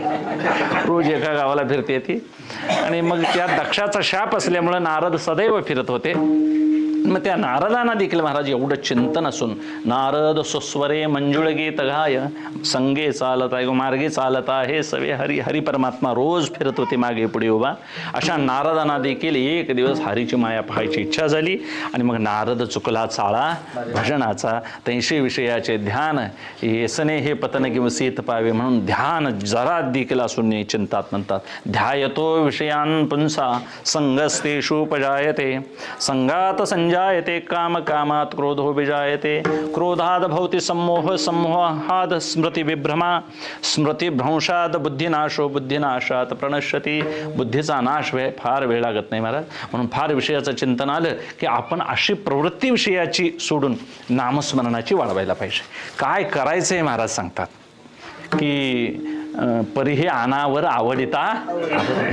रोज एका गावाला फिरते ती. आणि मग त्या दक्षाचा शाप असल्यामुळं नारद सदैव फिरत होते. मग त्या नारदांना देखील महाराज एवढं चिंतन असून नारद सुस्वरे मंजुळ गीत गाय संगे चालत आहे मार्गे चालत आहे सवे हरी हरी परमात्मा रोज फिरत होते मागे पुढे उभा. अशा नारदांना देखील एक दिवस हरीची माया पाहायची इच्छा झाली. आणि मग नारद चुकला चाळा भजनाचा तैशी विषयाचे ध्यान येसने हे पतन किंवा सीत पावे म्हणून ध्यान जरा देखील असून चिंतात म्हणतात. ध्यायतो विषयान पुंसा संगस्तेषुपजायते संगात संजायते काम कामात क्रोधो विजायते क्रोधाद भवति सम्मोह सम्मोहाद स्मृती विभ्रमा स्मृती भ्रंशाद बुद्धिनाशो बुद्धिनाशात प्रणश्यती. बुद्धीचा नाश फार वेळ लागत नाही महाराज. म्हणून फार विषयाचं चिंतन आलं की आपण अशी प्रवृत्ती विषयाची सोडून नामस्मरणाची वाढवायला पाहिजे. काय करायचंय महाराज सांगतात की परिहे अनावर आवडिता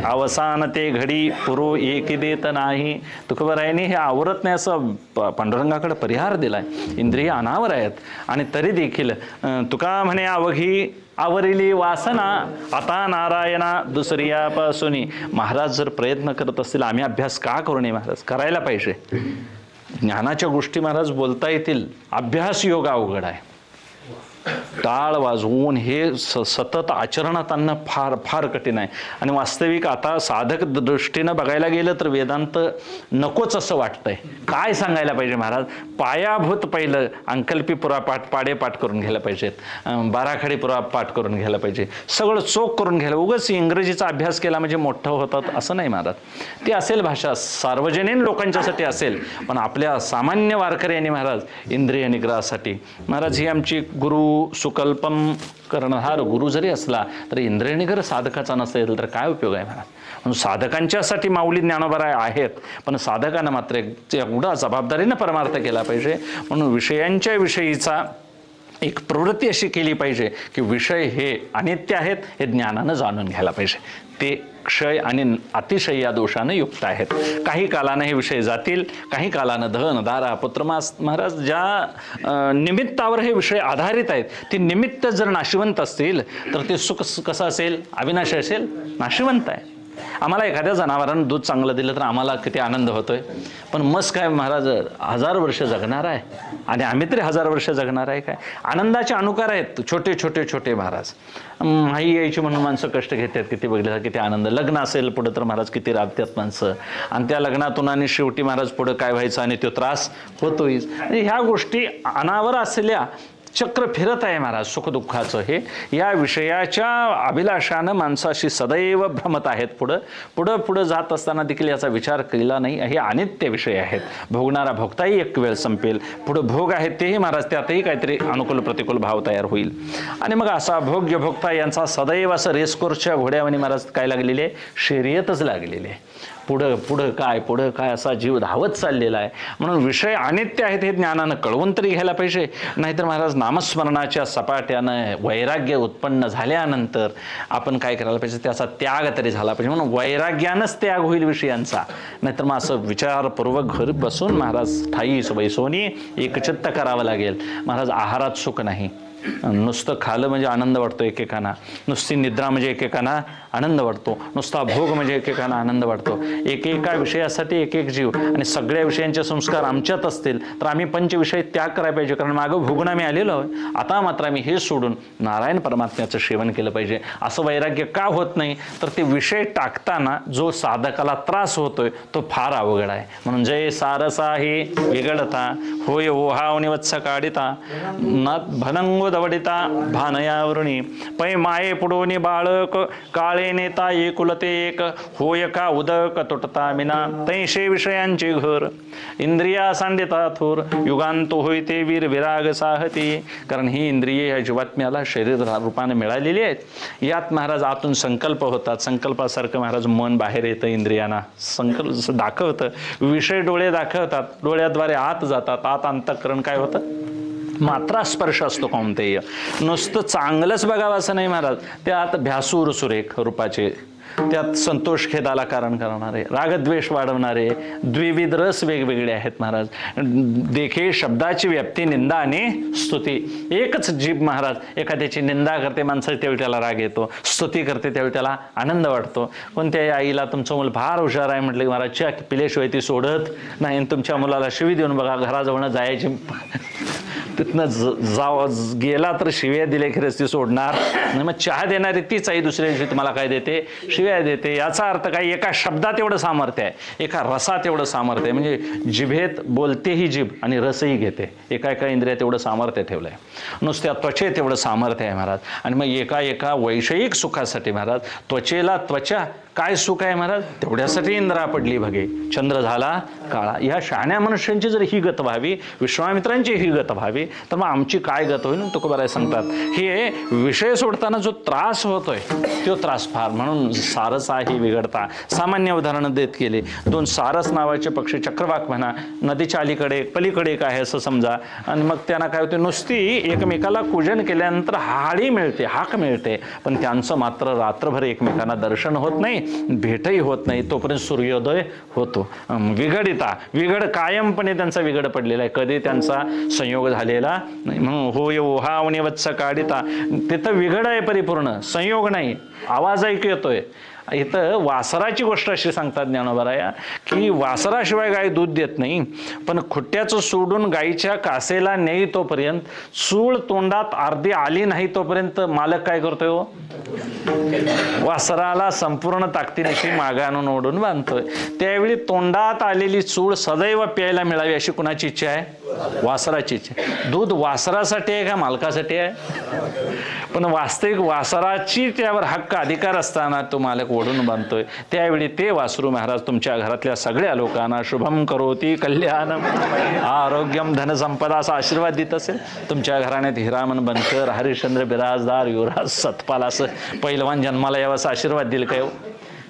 अवसान ते घडी पुरो एक देत नाही. तुकोबरायांनी हे आवरत नाही असं पांडुरंगाकडे परिहार दिलाय. इंद्रिय अनावर आहेत आणि तरी देखील तुका म्हणे अवघी आवरिली वासना आता नारायणा दुसऱ्यापासून. महाराज जर प्रयत्न करत असतील आम्ही अभ्यास का करू नये महाराज? करायला पाहिजे. ज्ञानाच्या गोष्टी महाराज बोलता येतील, अभ्यास योग अवघड आहे. टाळ वाजवून हे सतत आचरणात आणणं फार फार कठीण आहे. आणि वास्तविक आता साधक दृष्टीनं बघायला गेलं तर वेदांत नकोच असं वाटतंय. काय सांगायला पाहिजे महाराज? पायाभूत पहिलं अंकल्पी पुरापाठ पाडेपाठ करून घ्यायला पाहिजेत, बाराखडी पुरापाठ करून घ्यायला पाहिजे, सगळं चोख करून घ्यायला. उगाच इंग्रजीचा अभ्यास केला म्हणजे मोठं होतात असं नाही महाराज. ती असेल भाषा सार्वजनीन लोकांच्यासाठी असेल, पण आपल्या सामान्य वारकऱ्यांनी महाराज इंद्रिय निग्रहासाठी महाराज ही आमची गुरु सुकल्पम कर्णधार गुरु जरी असला तरी इंद्रिय जर साधकाचा नसेल तर काय उपयोग आहे महाराज. म्हणून साधकांच्यासाठी माऊली ज्ञानोबा आहेत, पण साधकांना मात्र एवढा जबाबदारीनं परमार्थ केला पाहिजे. म्हणून विषयांच्या विषयीचा एक प्रवृत्ती अशी केली पाहिजे की विषय हे अनित्य आहेत हे ज्ञानानं जाणून घ्यायला पाहिजे. ते क्षय आणि अतिशय या दोषानं युक्त आहेत. काही कालानं हे विषय जातील, काही कालानं धन दारा पुत्रमास महाराज ज्या निमित्तावर हे विषय आधारित आहेत ते निमित्त जर नाशिवंत असतील तर ते सुख कसं असेल, अविनाशी असेल, नाशिवंत आहे. आम्हाला एखाद्या जनावरानं दूध चांगलं दिलं तर आम्हाला किती आनंद होतोय, पण मस काय महाराज 1000 वर्ष जगणार आहे आणि आम्ही तरी 1000 वर्ष जगणार आहे काय. आनंदाचे अनुकार आहेत छोटे छोटे छोटे महाराज. आई यायची म्हणून माणसं कष्ट घेतात, किती बघितलं किती आनंद. लग्न असेल पुढं तर महाराज किती राबतात माणसं, आणि त्या लग्नातून आणि शेवटी महाराज पुढं काय व्हायचं आणि तो त्रास होतोय. ह्या गोष्टी अनावर असलेल्या चक्र फिरत आहे महाराज सुखदुःखाचं. हे या विषयाच्या अभिलाषानं माणसाशी सदैव भ्रमत आहेत. पुढं पुढं जात असताना देखील याचा विचार केला नाही. हे अनित्य विषय आहेत. भोगणारा भोगताही एक वेळ संपेल. पुढं भोग आहेत तेही महाराज त्यातही काहीतरी अनुकूल प्रतिकूल भाव तयार होईल. आणि मग असा भोग्य भोगता यांचा सदैव असं रेसकोर्सच्या घोड्यावानी महाराज काय लागलेले, शर्यतच लागलेले. पुढं काय असा जीव धावत चाललेला आहे. म्हणून विषय अनित्य आहेत हे ज्ञानानं कळवून तरी घ्यायला पाहिजे. नाहीतर महाराज नामस्मरणाच्या सपाट्यानं वैराग्य उत्पन्न झाल्यानंतर आपण काय करायला पाहिजे, त्याचा त्याग तरी झाला पाहिजे. म्हणून वैराग्यानंच त्याग होईल विषयांचा. नाहीतर मग असं विचारपूर्वक घर बसून महाराज ठाई बैसोनी एकचित्त करावं लागेल. महाराज आहारात सुख नाही, नुसतं खालं म्हणजे आनंद वाटतो एकेकांना, नुसती निद्रा म्हणजे एकेकांना आनंद वाटतो, नुसता भोग म्हणजे एकेकांना आनंद वाटतो. एकेका विषयासाठी एक एक जीव, आणि सगळ्या विषयांचे संस्कार आमच्यात असतील तर आम्ही पंचविषय त्याग करायला पाहिजे. कारण मागं भोगून आम्ही आलेलो आहे. आता मात्र आम्ही हे सोडून नारायण परमात्म्याचं सेवन केलं पाहिजे. असं वैराग्य का होत नाही, तर ते विषय टाकताना जो साधकाला त्रास होतोय तो फार अवघड आहे. म्हणून जय सारसा ही विगडता होय ओहावनी वत्स काढिता न भनंगो दवडिता भानयावरुणी पै माये पुढोनी बाळक काळे नेता एकुलते एक होय का उदक तुटता मिना तैशे विषयांचे घर इंद्रिया सांडिता थोर युगांतो होय ते वीर विराग साहती. कारण ही इंद्रिये या जीवात्म्याला शरीर रूपाने मिळालेली आहेत. यात महाराज आतून संकल्प होतात. संकल्पासारखं महाराज मन बाहेर येतं, इंद्रियांना संकल्प दाखवतं, विषय डोळे दाखवतात, डोळ्याद्वारे आत जातात. आत अंतःकरण काय होतं, मात्रा स्पर्श असतो कोणतेय. नुसतं चांगलंच बघावं असं नाही महाराज. त्यात भ्यासूर सुरेख रूपाचे, त्यात संतोष खेदाला कारण करणारे, रागद्वेष वाढवणारे द्विविध रस वेगवेगळे आहेत महाराज. देखे शब्दाची व्याप्ती निंदा आणि स्तुती. एकच जीभ महाराज एखाद्याची निंदा करते माणसाची, त्यावेळी त्याला राग येतो. स्तुती करते त्यावेळी त्याला आनंद वाटतो. कोणत्याही आईला तुमचं मुलं फार हुशार आहे म्हटलं की महाराज चहा पिल्याशिवाय ती सोडत नाही. तुमच्या मुलाला शिवी देऊन बघा, घराजवळ जायची तिथनं गेला तर शिव्या दिले खरंच ती सोडणार नाही. मग चहा देणारी तीच आई दुसऱ्या दिवशी तुम्हाला काय देते, शिव्या देते. याचा अर्थ काय, एका शब्दात एवढं सामर्थ्य आहे, एका रसात एवढं सामर्थ्य आहे. म्हणजे जिभेत बोलते ही जीभ आणि रसही घेते. एका इंद्रियात एवढं सामर्थ्य ठेवलं आहे. नुसत्या त्वचेत एवढं सामर्थ्य आहे महाराज. आणि मग एका वैषयिक सुखासाठी महाराज त्वचेला त्वचा काय सुख आहे महाराज, तेवढ्यासाठी इंद्रा पडली भगे चंद्र झाला काळा. ह्या शहाण्या मनुष्यांची जर ही गत व्हावी, विश्वामित्रांची ही गत व्हावी, तर मग आमची काय गत होईल. तुकोबाराय सांगतात हे विषय सोडताना जो त्रास होतोय तो त्रास फार. म्हणून सारसा ही विघडता. सामान्य उदाहरणं देत गेले. 2 सारस नावाचे पक्षी, चक्रवाक म्हणा, नदीच्या अलीकडे पलीकडे एक आहे असं समजा, आणि मग त्यांना काय होते, नुसती एकमेकाला पूजन केल्यानंतर हाळी मिळते, हाक मिळते, पण त्यांचं मात्र रात्रभर एकमेकांना दर्शन होत नाही, भेटही होत नाही. तोपर्यंत सूर्योदय होतो. विघडिता, विघड कायमपणे त्यांचा विघड पडलेला आहे, कधी त्यांचा संयोग झालेला नाही. म्हणून होय ओहावनी वत्स काढिता, तिथं विघड आहे परिपूर्ण, संयोग नाही. आवाज ऐकू येतोय. इथं वासराची गोष्ट अशी सांगतात ज्ञानोबाराया की वासराशिवाय गाय दूध देत नाही, पण खुट्ट्याचं सोडून गायीच्या कासेला नेई तोपर्यंत, चूळ तोंडात अर्धी आली नाही तोपर्यंत मालक काय करतोय हो, वासराला संपूर्ण ताकदीने मागे आणून ओढून बांधतोय. त्यावेळी तोंडात आलेली चूळ सदैव प्यायला मिळावी अशी कुणाची इच्छा आहे, वासराची इच्छा. दूध वासरासाठी आहे का मालकासाठी आहे, पण वास्तविक वासराची त्यावर हक्क अधिकार असताना तो मालक तिलक ओढून बांधतोय, त्यावेळी ते वासरू महाराज तुमच्या घरातल्या सगळ्या लोकांना शुभम करोती कल्याणम आरोग्यम धनसंपदा असा आशीर्वाद देत असेल. तुमच्या घराण्यात हिरामन बनकर, हरिश्चंद्र बिराजदार, युवराज सतपाल असं पैलवान जन्माला यावं असा आशीर्वाद दिल काय?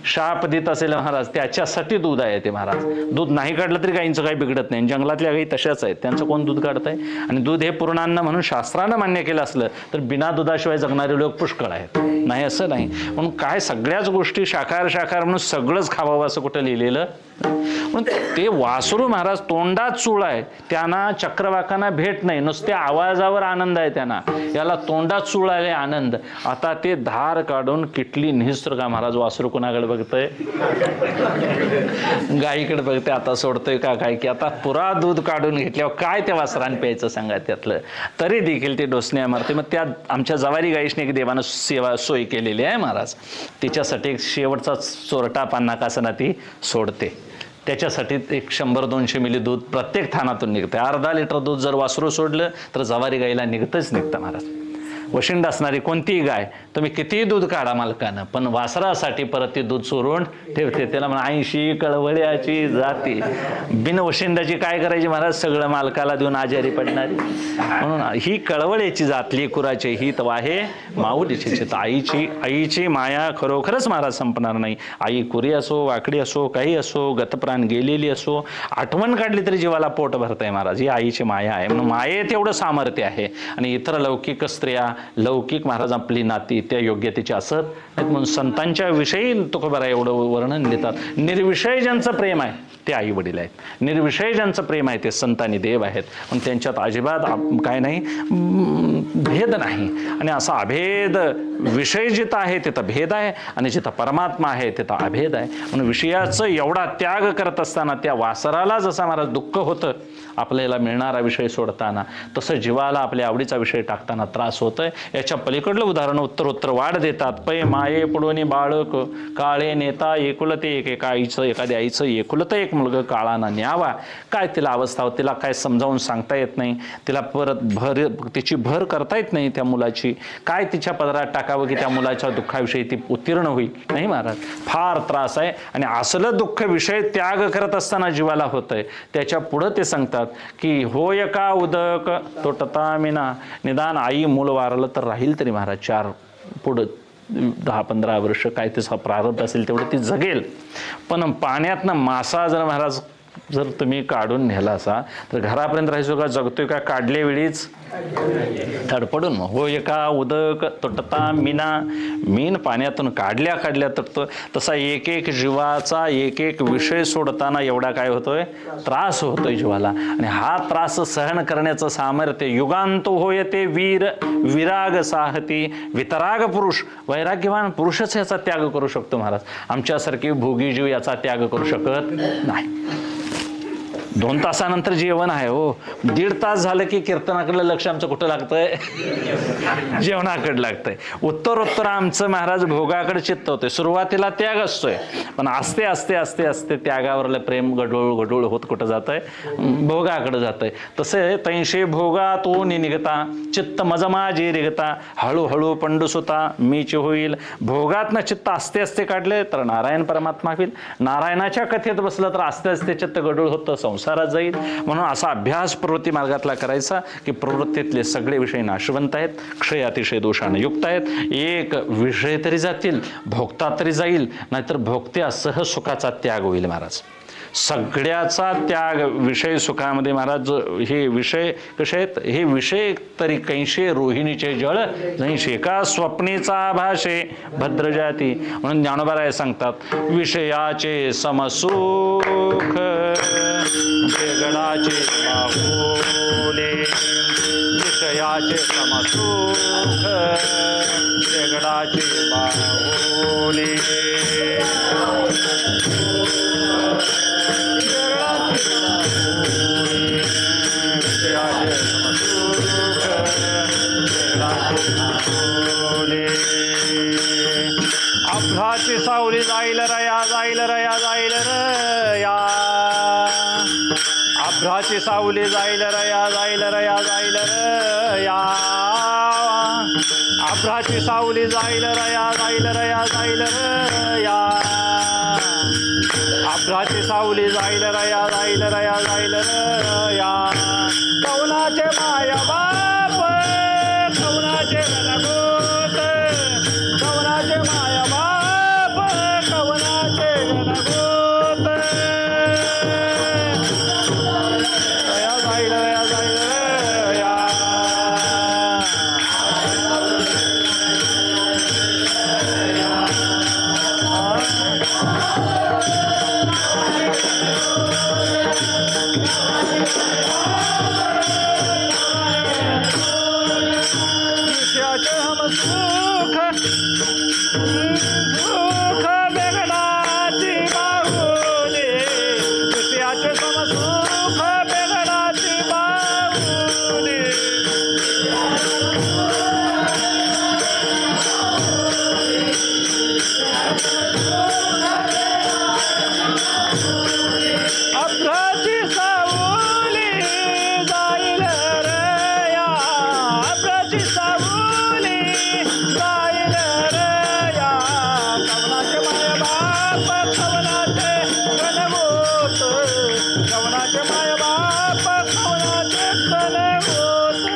शाप देत असेल महाराज, त्याच्यासाठी दूध आहे ते महाराज. दूध नाही काढलं तरी गाईंचं काही बिघडत नाही. जंगलातल्या गाई तशाच आहेत, त्यांचं कोण दूध काढतंय? आणि दूध हे पूर्णान्न म्हणून शास्त्रानं मान्य केलं असलं तर बिना दुधाशिवाय जगणारे लोक पुष्कळ आहेत. नाही असं नाही. म्हणून काय सगळ्याच गोष्टी शाकाहार म्हणून सगळंच खावावं असं कुठं लिहिलेलं? म्हणून ते वासरू महाराज तोंडात चूळ आहे, त्यांना चक्रवाकांना भेट नाही, नुसत्या आवाजावर आनंद आहे त्यांना. याला तोंडात चूळ आहे आनंद. आता ते धार काढून किटली निहिस्त्र का महाराज वासरू कोणाकडे बघतोय? गाईकडे बघते. आता सोडतोय का काय? की आता पुरा दूध काढून घेतल्यावर काय त्या वासरान प्यायचं सांगा त्यातलं? तरी देखील ते डोसण्या मारते. मग त्या आमच्या जवारी गाईशने एक देवानं सेवा सोय केलेली आहे महाराज. तिच्यासाठी एक शेवटचा चोरटा पान्ना कासना ती सोडते. त्याच्यासाठी एक 100-200 मिली दूध प्रत्येक थानातून निघते. अर्धा लिटर दूध जर वासरू सोडलं तर जवारी गाईला निघतं महाराज. वशिंड असणारी कोणतीही गाय तुम्ही कितीही दूध काढा मालकानं, पण वासरासाठी परत ते दूध चोरून ठेवते. त्याला म्हणा 80 कळवळ्याची जाती. बिन वशिंडाची काय करायची महाराज? सगळं मालकाला देऊन आजारी पडणारी. म्हणून ही कळवळ्याची जातली कुराचे हित वाहे माऊलीची चित. आईची माया खरोखरच महाराज संपणार नाही. आई कुरी असो, वाकडी असो, काही असो, गतप्राण गेलेली असो, आठवण काढली तरी जीवाला पोट भरत आहे महाराज. ही आईची माया आहे. म्हणून मायेत एवढं सामर्थ्य आहे. आणि इतर लौकिक स्त्रिया, लौकिक महाराज आपली नाती त्या योग्यतेची असत नाहीत. म्हणून संतांच्या विषयी तुकोबारा एवढं वर्णन लिहितात. निर्विषय ज्यांचं प्रेम आहे ते आई वडील आहेत. निर्विषय ज्यांचं प्रेम आहे ते संतांनी देव आहेत. पण त्यांच्यात अजिबात काय नाही, भेद नाही. आणि असा अभेद विषय जिथं आहे तिथं भेद आहे, आणि जिथं परमात्मा आहे तिथं अभेद आहे. म्हणून विषयाचं एवढा त्याग करत असताना त्या वासराला जसा महाराज दुःख होतं आपल्याला मिळणारा विषय सोडताना, तसं जीवाला आपल्या आवडीचा विषय टाकताना त्रास होतोय. याच्या पलीकडलं उदाहरण उत्तरोत्तर वाढ देतात. पै माये पडोनी बाळक काळे नेता एकुलते एक. एखाद्या आईचं एकुलतं एक मुलगा काळाना न्यावा. काय तिला अवस्था होती, तिला काय समजावून सांगता येत नाही, तिला परत तिची भर करता येत नाही त्या मुलाची. काय तिच्या पदरात टाकावं की त्या मुलाच्या दुःखाविषयी ती उत्तीर्ण होईल? नाही महाराज, फार त्रास आहे. आणि असलं दुःख विषय त्याग करत असताना जीवाला होतंय. त्याच्या पुढं ते सांगतात की होय का उदक तोटता मिना. निदान आई मूल वारलं तर राहील तरी महाराज 4 पुढं 10-15 वर्ष काय तिचा प्रारब्ध असेल तेवढं ती जगेल. पण पाण्यातनं मासा जर महाराज जर तुम्ही काढून नेला असा तर घरापर्यंत राहायचो का? जगतोय का? काढले वेळीच धडपडून. होय का उदक तुटता मीना. मीन पाण्यातून काढल्या तटतो. तसा एक जीवाचा एक विषय सोडताना एवढा काय होतोय? त्रास होतोय जीवाला. आणि हा त्रास सहन करण्याचं सामर्थ्य युगांत होय ते वीर विराग साहती. वितराग पुरुष, वैराग्यवान पुरुषच याचा त्याग करू शकतो महाराज. आमच्यासारखे भोगी जीव याचा त्याग करू शकत नाही. 2 तासानंतर जेवण आहे हो. 1.5 तास झालं की कीर्तनाकडलं लक्ष आमचं कुठं लागतंय? जेवणाकडे लागतंय. उत्तरोत्तर आमचं महाराज भोगाकडे चित्त होतंय. सुरुवातीला त्याग असतोय, पण आस्ते आस्ते आस्ते आस्ते त्यागावरलं प्रेम गडूळ होत कुठं जातंय? भोगाकडे जातंय. तसे 300 भोगा तो निघता चित्त मज माझी रिगता. हळूहळू पंडुसुता मीच होईल. भोगातनं चित्त आस्ते आस्ते काढले तर नारायण परमात्मा होईल. नारायणाच्या कथेत बसलं तर आस्ते आस्ते चित्त गडूळ होतं, संसारात जाईल. म्हणून असा अभ्यास प्रवृत्ती मार्गातला करायचा की प्रवृत्तीतले सगळे विषय नाशवंत आहेत, क्षय अतिशय दोषाने युक्त आहेत. एक विषय तरी जातील, भोगता तरी जाईल, नाहीतर भोगत्यासह सुखाचा त्याग होईल महाराज. सगळ्याचा त्याग विषय सुखामध्ये महाराज. हे विषय कसे आहेत? हे विषय तरी कैशे रोहिणीचे जळ जैशे का स्वप्नेचा भाषे भद्रजाती. म्हणून ज्ञानोबाराय सांगतात विषयाचे समसुख गडाचे बाहुले. विषयाचे समसुख गडाचे बाहुले. अभ्राची सावली जाईल रया जाईल रया जाईल रया. अभ्राची सावली जाईल रया जाईल रया जाईल रया. अभ्राची सावली जाईल रया जाईल रया जाईल रया अभ्राची सावली जाईल रया जाईल रया जाईल रया कौनाचे माया बाप कौनाचे गणगोत कौनाचे माया बाप कौनाचे गणगोत रया जाईल रया जाईल रया सुख सुख बेगडाची बाहुली दुसऱ्याचे समसुख बेगडाची बाहुली अभ्राची सावली जाईल रया अभ्राची सावली जाईल रया कवनाचे माय बाप कवनाचे कणगोत कवनाचे माय बाप कवनाचे कणगोत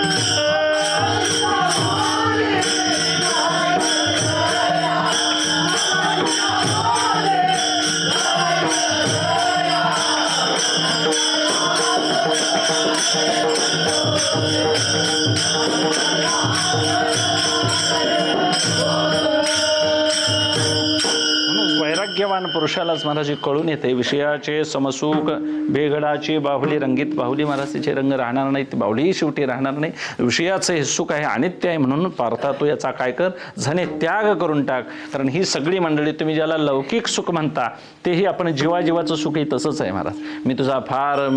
वैराग्यवान पुरुषालाच महाराज कळून येते विषयाचे समसुख बेगडाची बाहुली रंगीत बाहुली महाराज तिचे रंग राहणार नाही ती बाहुलीही शेवटी राहणार नाही विषयाचं हे सुख आहे अनित्य आहे म्हणून पार्था तू याचा काय कर झने त्याग करून टाक कारण ही सगळी मंडळी तुम्ही ज्याला लौकिक सुख म्हणता तेही आपण जीवाजीवाचं सुखही तसंच आहे महाराज मी तुझा फार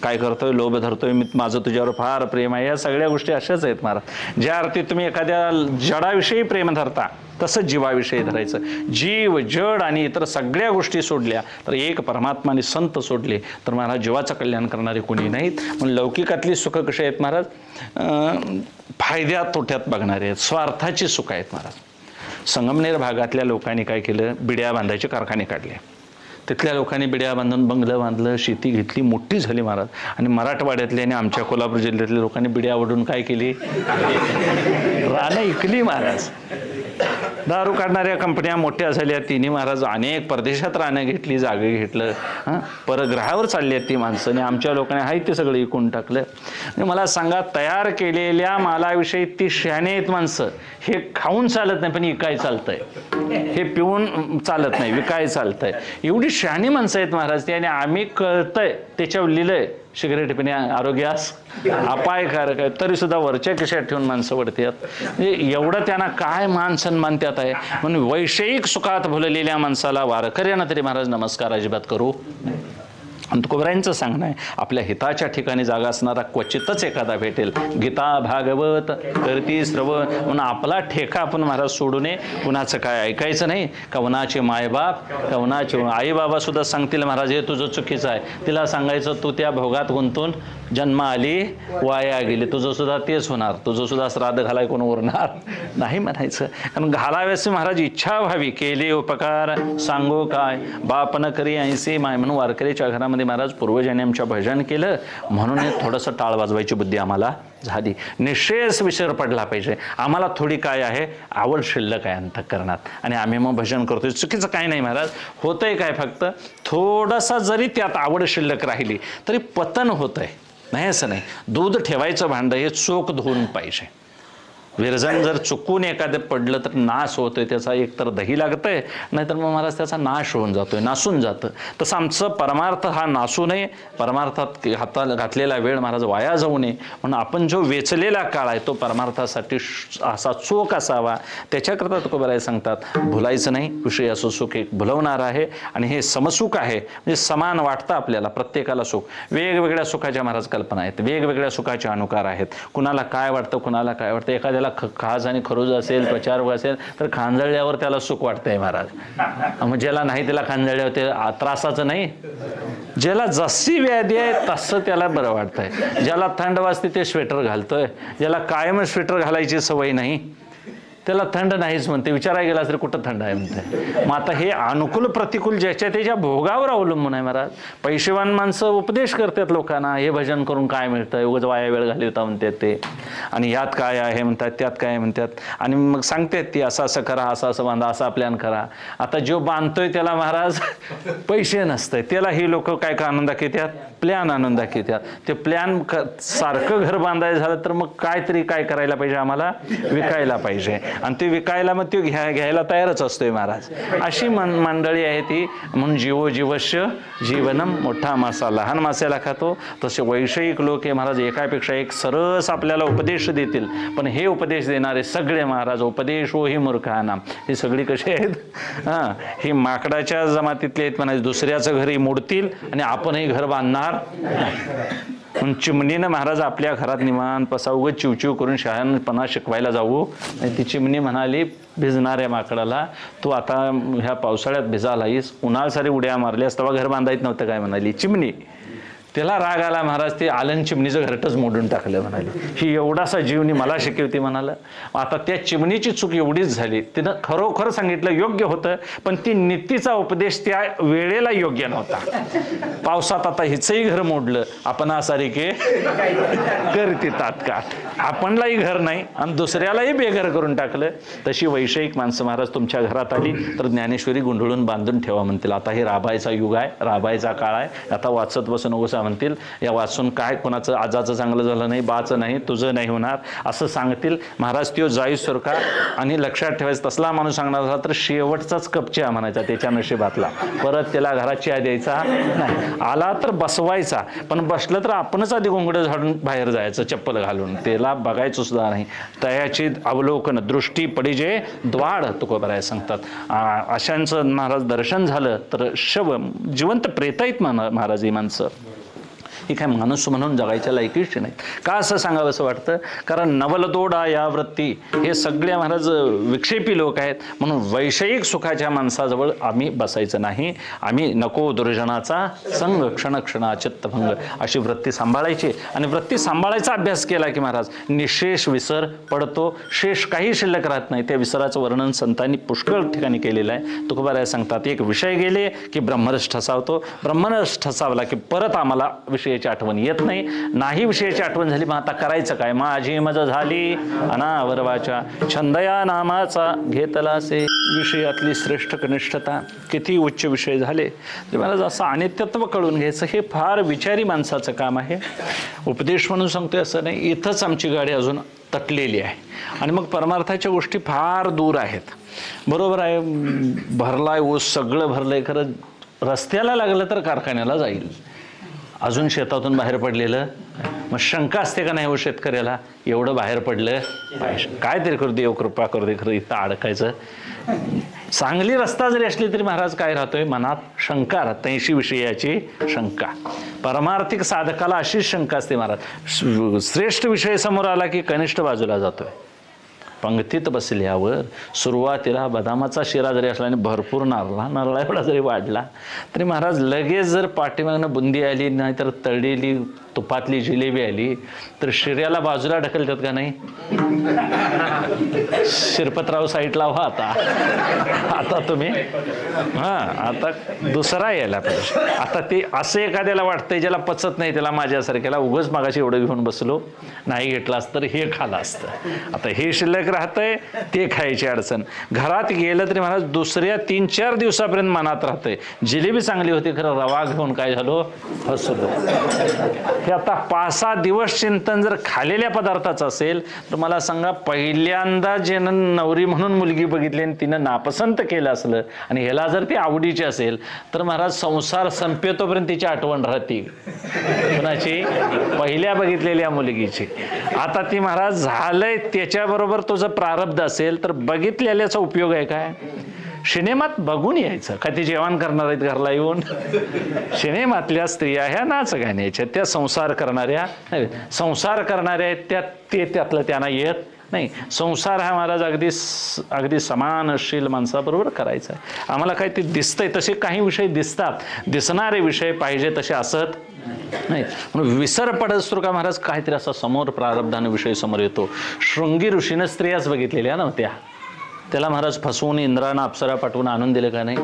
काय करतोय लोभ धरतोय मी माझं तुझ्यावर फार प्रेम आहे या सगळ्या गोष्टी अशाच आहेत महाराज ज्या अर्थी तुम्ही एखाद्या जडाविषयी प्रेम धरता तसं जीवाविषयी धरायचं जीव जड आणि इतर सगळ्या गोष्टी सोडल्या तर एक परमात्माने संत सोडले तर महाराज जीवाचं कल्याण करणारे कोणी नाहीत म्हणून लौकिकातली सुख कशी आहेत महाराज फायद्यात तोट्यात बघणारे आहेत स्वार्थाची सुख आहेत महाराज संगमनेर भागातल्या लोकांनी काय केलं बिड्या बांधायचे कारखाने काढले तिथल्या लोकांनी बिड्या बांधून बंगलं बांधलं शेती घेतली मोठी झाली महाराज आणि मराठवाड्यातल्या आणि आमच्या कोल्हापूर जिल्ह्यातल्या लोकांनी बिड्या ओढून काय केली रानं इकली महाराज दारू काढणाऱ्या कंपन्या मोठ्या झाल्या तिन्ही महाराज अनेक परदेशात रानं घेतली जागे घेतलं परग्रहावर चालली आहेत ती माणसं आणि आमच्या लोकांनी हाय ते सगळं इकून टाकलं आणि मला सांगा तयार केलेल्या मालाविषयी ती शहाणे आहेत माणसं हे खाऊन चालत नाही पण इकाय चालतंय हे पिऊन चालत नाही विकाय चालतंय एवढी शहाणी माणसं आहेत महाराज ती आणि आम्ही कळतंय त्याच्यावर लिहिलंय सिगरेट पिणे आरोग्यास अपायकारक आहे तरी सुद्धा वरच्या खिशात ठेवून माणसं वडतात म्हणजे एवढं त्यांना काय मान सन्मान त्यात आहे म्हणून वैषयिक सुखात भुललेल्या माणसाला वारकऱ्यांना तरी महाराज नमस्कार अजिबात करू आणि तुकोबरायांचं सांगणं आहे आपल्या हिताच्या ठिकाणी जागा असणारा क्वचितच एखादा भेटेल गीता भागवत करती श्रवण म्हणून आपला ठेका आपण महाराज सोडू नये कुणाचं काय ऐकायचं नाही कवनाचे मायबाप कवनाचे आई बाबा सुद्धा सांगतील महाराज हे तुझं चुकीचं आहे तिला सांगायचं तू त्या भोगात गुंतून जन्म आली वाया गेली तुझं सुद्धा तेच होणार तुझं सुद्धा श्राद्ध घालाय कोण उरणार नाही म्हणायचं कारण घालाव्यास महाराज इच्छा व्हावी केले उपकार सांगो काय बाप न करी ऐसे माय म्हणून वारकरीच्या घरामध्ये महाराज पूर्वजांनी आमच्या भजन केलं म्हणून हे थोडंसं टाळ वाजवायची बुद्धी आम्हाला झाली निश्चयच विसर पडला पाहिजे आम्हाला थोडी काय आहे आवड शिल्लक आहे अंतःकरणात आणि आम्ही मग भजन करतोय चुकीचं काय नाही महाराज होतंय काय फक्त थोडासा जरी त्यात आवड शिल्लक राहिली तरी पतन होतंय नाही असं नाही दूध ठेवायचं भांडं हे चोख धुवून पाहिजे विरजण जर चुकून एखादं पडलं तर नाश होतोय त्याचा एक तर दही लागतंय नाहीतर मग महाराज त्याचा नाश होऊन जातोय नासून जातं तसं आमचं परमार्थ हा नासू नये परमार्थात हाताला घातलेला वेळ महाराज वाया जाऊ नये म्हणून आपण जो वेचलेला काळ आहे तो परमार्थासाठी असा चोख असावा त्याच्याकरता तुकोबराय सांगतात भुलायचं नाही विषय असं सुख एक भुलवणार आहे आणि हे समसुख आहे म्हणजे समान वाटतं आपल्याला प्रत्येकाला सुख वेगवेगळ्या सुखाच्या महाराज कल्पना आहेत वेगवेगळ्या सुखाचे अनुकार आहेत कुणाला काय वाटतं कुणाला काय वाटतं एखाद्याला खाज आणि खरूज असेल त्वचारोग असेल तर खांजळल्यावर त्याला सुख वाटतंय महाराज मग ज्याला नाही त्याला खांजळल्यावर ते त्रासाचं नाही ज्याला जशी व्याधी आहे तसं त्याला बरं वाटतंय ज्याला थंड वाजते ते स्वेटर घालतोय ज्याला कायम स्वेटर घालायची सवय नाही त्याला थंड नाहीच म्हणते, विचारायला गेला तरी कुठं थंड आहे म्हणते. मग आता हे अनुकूल प्रतिकूल ज्याच्या त्याच्या भोगावर अवलंबून आहे महाराज. पैसेवान माणसं उपदेश करतात लोकांना, हे भजन करून काय मिळतं, उगाच वाया वेळ घालवता म्हणतात ते, आणि यात काय आहे म्हणतात, त्यात काय म्हणतात, आणि मग सांगतात ती असं असं करा, असं असं बांधा, असा प्लॅन करा. आता जो बांधतोय त्याला महाराज पैसे नसतंय, त्याला ही लोक काय का आनंद दाखवतात, प्लॅन आनंद दाखवतात. ते प्लॅन सारखं घर बांधायचं झालं तर मग काहीतरी काय करायला पाहिजे, आम्हाला विकायला पाहिजे, आणि ते विकायला मग ते घ्यायला तयारच असतोय महाराज. अशी मंडळी आहे ती. म्हणून जीवो जीवस्य जीवनम, मोठा मासा लहान मासेला खातो. तसे वैषयिक लोक हे महाराज एकापेक्षा एक सरस आपल्याला उपदेश देतील, पण हे उपदेश देणारे सगळे महाराज उपदेश हो ही मूर्खाना, ही सगळी कशी आहेत, ही माकडाच्या जमातीतले आहेत म्हणायचे. दुसऱ्याचं घरी मोडतील आणि आपणही घर बांधणार नाही. चिमणीनं महाराज आपल्या घरात निवांत पसा उगत चिवचिव करून शहाणपणा शिकवायला जाऊ. ती चिमणी म्हणाली भिजणाऱ्या माकडाला, तू आता ह्या पावसाळ्यात भिजालाईस, उन्हाळ सारी उड्या मारल्यास, तेव्हा घर बांधायचं नव्हतं काय म्हणाली चिमणी. त्याला राग आला महाराज, ते आलन चिमणीचं घरटच मोडून टाकलं म्हणाली. ही एवढासा जीवनी मला शिकवते म्हणाला. आता त्या चिमणीची चूक एवढीच झाली, तिनं खरोखर सांगितलं योग्य होतं, पण ती नीतीचा उपदेश त्या वेळेला योग्य नव्हता. पावसात आता हिचंही घर मोडलं, आपण सारिके करते तात्काळ, आपणलाही घर नाही आणि दुसऱ्यालाही बेघर करून टाकलं. तशी वैषयिक माणसं महाराज तुमच्या घरात आली तर ज्ञानेश्वरी गुंडळून बांधून ठेवा म्हणतील. आता हे राबायचा युग आहे, राबायचा काळ आहे. आता वाचत बसून नकोसा म्हणतील, या वाचून काय कोणाचं आजाचं चांगलं झालं नाही, बाचं नाही, तुझं नाही होणार असं सांगतील महाराज. त्यो जाई सुरका, आणि लक्षात ठेवायचं तसला माणूस सांगणार झाला तर शेवटचाच कप चहा म्हणायचा त्याच्या नशिबातला, परत त्याला घरात चहा द्यायचा नाही. आला तर बसवायचा, पण बसलं तर आपणच आधी घोंगडं झाडून बाहेर जायचं चप्पल घालून, त्याला बघायचं सुद्धा नाही. तयाची अवलोकन दृष्टी पडिजे द्वाड तुकोबराय सांगतात. अशांचं महाराज दर्शन झालं तर शव जिवंत प्रेताईत महाराज ही माणसं. ही काय माणूस म्हणून जगायच्या लायकीची नाहीत. का असं सांगावं असं वाटतं, कारण नवलतोडा या वृत्ती हे सगळे महाराज विक्षेपी लोक आहेत. म्हणून वैषयिक सुखाच्या माणसाजवळ आम्ही बसायचं नाही. आम्ही नको दुर्जनाचा संग, क्षणक्षणा चित्तभंग अशी वृत्ती सांभाळायची. आणि वृत्ती सांभाळायचा अभ्यास केला की महाराज निशेष विसर पडतो, शेष काही शिल्लक राहत नाही. त्या विसराचं वर्णन संतांनी पुष्कळ ठिकाणी केलेलं आहे. तुकोबाराय सांगतात, एक विषय गेले की ब्रह्मरस ठसावतो, ब्रह्मरस ठसावला की परत आम्हाला विषयाची आठवण येत नाही. विषयाची आठवण झाली, मग आता करायचं काय. माझी मज झाली अनावरवाच्या, छंदया नामाचा घेतला से. विषयातली श्रेष्ठ कनिष्ठता, किती उच्च विषय झाले ते मला असं अनित्यत्व कळून घ्यायचं, हे फार विचारी माणसाचं काम आहे. उपदेश म्हणून सांगतोय असं नाही. इथंच आमची गाडी अजून तटलेली आहे आणि मग परमार्थाच्या गोष्टी फार दूर आहेत. बरोबर आहे, भरलाय ऊस, सगळं भरलंय, खरं रस्त्याला लागलं तर कारखान्याला जाईल. अजून शेतातून बाहेर पडलेलं, मग शंका असते का नाही हो शेतकऱ्याला, एवढं बाहेर पडलं काय तरी करू, देव कृपा करू दे, खरं इथं अडकायचं. चांगली रस्ता जरी असली तरी महाराज काय राहतोय, मनात शंका राहत, 80 विषयाची शंका. परमार्थिक साधकाला अशीच शंका असते महाराज. श्रेष्ठ विषय समोर आला की कनिष्ठ बाजूला जातोय. पंक्तीत बसल्यावर सुरुवातीला बदामाचा शिरा जरी असला आणि भरपूर नारळा एवढा जरी वाढला तरी महाराज लगेच जर पाठीमागनं बुंदी आली, नाहीतर तळलेली तुपातली जिलेबी आली तर शिर्याला बाजूला ढकलतात का नाही. शिरपतराव साईडला व्हा आता तुम्ही आता दुसरा यायला पाहिजे. आता ते असं एखाद्याला वाटतंय ज्याला पचत नाही, त्याला माझ्यासारख्याला उगाच मागाशी एवढं घेऊन बसलो, नाही घेतला असतं तर हे खाल्लं असतं. आता हे शिल्लक राहतंय, ते खायची अडचण. घरात गेलं तरी महाराज दुसऱ्या 3-4 दिवसापर्यंत मनात राहतंय. जिलेबी चांगली होती, खरं रवा घेऊन काय झालो, फसलो. हे आता 5-6 दिवस चिंतन जर खालेल्या पदार्थाचं असेल तर मला सांगा, पहिल्यांदा ज्यानं नवरी म्हणून मुलगी बघितली आणि तिनं नापसंत केलं असलं आणि ह्याला जर ती आवडीची असेल तर महाराज संसार संपेतोपर्यंत तिची आठवण राहते. कुणाची? पहिल्या बघितलेल्या मुलगीची. आता ती महाराज झालंय त्याच्याबरोबर तुझं प्रारब्ध असेल तर बघितलेल्याचा उपयोग आहे काय? सिनेमात बघून यायचं का? ते जेवण करणार आहेत घरला येऊन? सिनेमातल्या स्त्रिया ह्या नाच गाण्याच्या, त्या संसार करणाऱ्या आहेत, त्यातलं त्यांना येत नाही. संसार हा महाराज अगदी समानशील माणसाबरोबर करायचा आहे. आम्हाला काय ते दिसतंय तसे काही विषय दिसतात, दिसणारे विषय पाहिजे तसे असत नाही. म्हणून विसर पडत असतो का महाराज, काहीतरी असा समोर प्रारब्धाने विषय समोर येतो. शृंगी ऋषीनं स्त्रियाच बघितलेल्या नव्हत्या, त्याला महाराज फसवून इंद्रानं अप्सरा पाठवून आणून दिलं का नाही?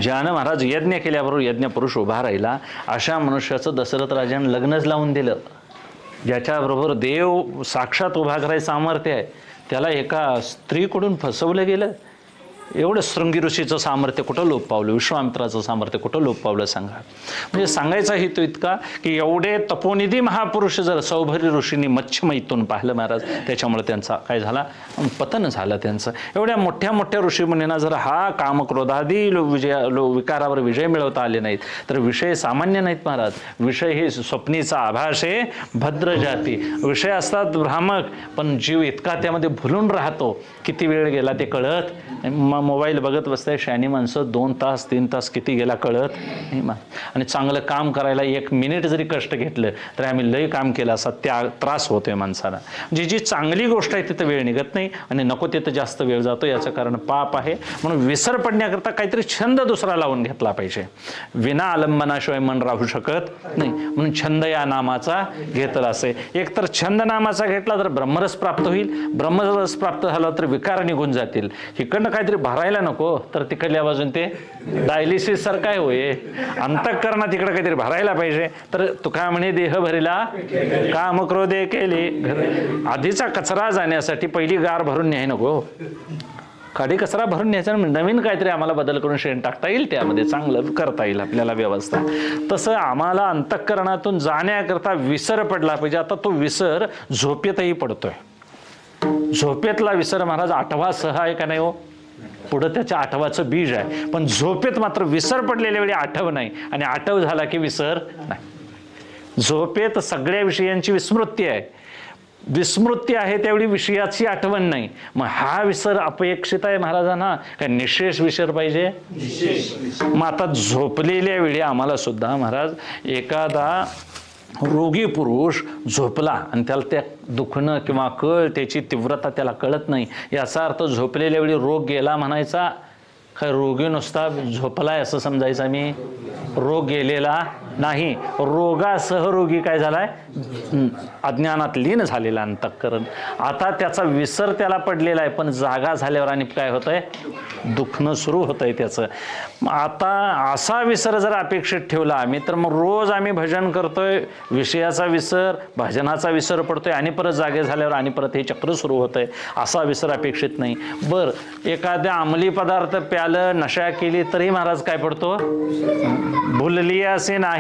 ज्यानं महाराज यज्ञ केल्याबरोबर यज्ञ पुरुष उभा राहिला अशा मनुष्याचं दशरथ राजानं लग्नच लावून दिलं. ज्याच्याबरोबर देव साक्षात उभा करायचं सामर्थ्य आहे त्याला एका स्त्रीकडून फसवलं गेलं. एवढं शृंगी ऋषीचं सामर्थ्य कुठं लोप पावलं, विश्वामित्राचं सामर्थ्य कुठं लोप पावलं सांगा. म्हणजे सांगायचा हेतू इतका की एवढे तपोनिधी महापुरुष जर सौभरी ऋषींनी मच्छमयीतून पाहिलं महाराज, त्याच्यामुळे त्यांचा काय झाला, पतन झालं त्यांचं. एवढ्या मोठ्या मोठ्या ऋषीमुनींना जर हा कामक्रोधादी विकारावर विजय मिळवता आले नाहीत तर विषय सामान्य नाहीत महाराज. विषय हे स्वप्नीचा आभास आहे, भद्र जाती विषय असतात भ्रामक, पण जीव इतका त्यामध्ये भुलून राहतो किती वेळ गेला ते कळत. मोबाईल बघत बसताय शहाणी माणसं 2 तास 3 तास किती गेला कळत नाही. आणि चांगलं काम करायला 1 मिनिट जरी कष्ट घेतलं तरी आम्ही लय काम केलं असा त्या त्रास होतोय माणसाला. जी चांगली गोष्ट आहे तिथं वेळ निघत नाही आणि नको तिथं जास्त वेळ जातो. याचं कारण पाप आहे. म्हणून विसर पडण्याकरता काहीतरी छंद दुसरा लावून घेतला पाहिजे. विना आलंबनाशिवाय मन राहू शकत नाही. म्हणून छंद या नामाचा घेतला असे. एकतर छंद नामाचा घेतला तर ब्रह्मरस प्राप्त होईल, ब्रह्मरस प्राप्त झाला तर विकार निघून जातील. इकडनं काहीतरी भरायला नको तर तिकडल्या बाजून ते डायलिसिस सारखं काय होय, अंतःकरणात तिकडे काहीतरी भरायला पाहिजे. तर तुका म्हणे देह भरिला काम क्रोधे केले. आधीचा कचरा जाण्यासाठी पहिली गार भरून न्याय नको, काडी कचरा भरून न्यायचा, नवीन काहीतरी आम्हाला बदल करून शेण टाकता येईल, त्यामध्ये चांगलं करता येईल आपल्याला व्यवस्था. तसं आम्हाला अंतःकरणातून जाण्याकरता विसर पडला पाहिजे. आता तो विसर झोपेतही पडतोय. झोपेतला विसर महाराज 8वा सह आहे का नाही हो, पुढं त्याच्या 8वाचं बीज आहे. पण झोपेत मात्र विसर पडलेल्या वेळी आठव नाही आणि आठव झाला की विसर नाही. झोपेत सगळ्या विषयांची विस्मृती आहे, विस्मृती आहे त्यावेळी विषयाची आठवण नाही. मग हा विसर अपेक्षित आहे महाराजांना काय निशेष विसर पाहिजे? मग आता झोपलेल्या वेळी आम्हाला सुद्धा महाराज एखादा रोगी पुरुष झोपला आणि त्याला त्या दुखणं किंवा कळ त्याची तीव्रता त्याला कळत नाही, याचा अर्थ झोपलेल्या वेळी रोग गेला म्हणायचा काय? रोगी नुसता झोपलाय असं समजायचं मी? रोग गेलेला नाही, रोगासह रोगी काय झालाय, अज्ञानात लीन झालेला अंतःकरण. आता त्याचा विसर त्याला पडलेला आहे, पण जागा झाल्यावर आणि काय होतंय, दुखणं सुरू होतंय त्याचं. आता असा विसर जर अपेक्षित ठेवला आम्ही तर मग रोज आम्ही भजन करतोय, विषयाचा विसर भजनाचा विसर पडतोय आणि परत जागे झाल्यावर आणि परत हे चक्र सुरू होतंय. असा विसर अपेक्षित नाही. बरं एखाद्या अंमली पदार्थ प्यालं, नशा केली तरी महाराज काय पडतो, भुलली असे नाही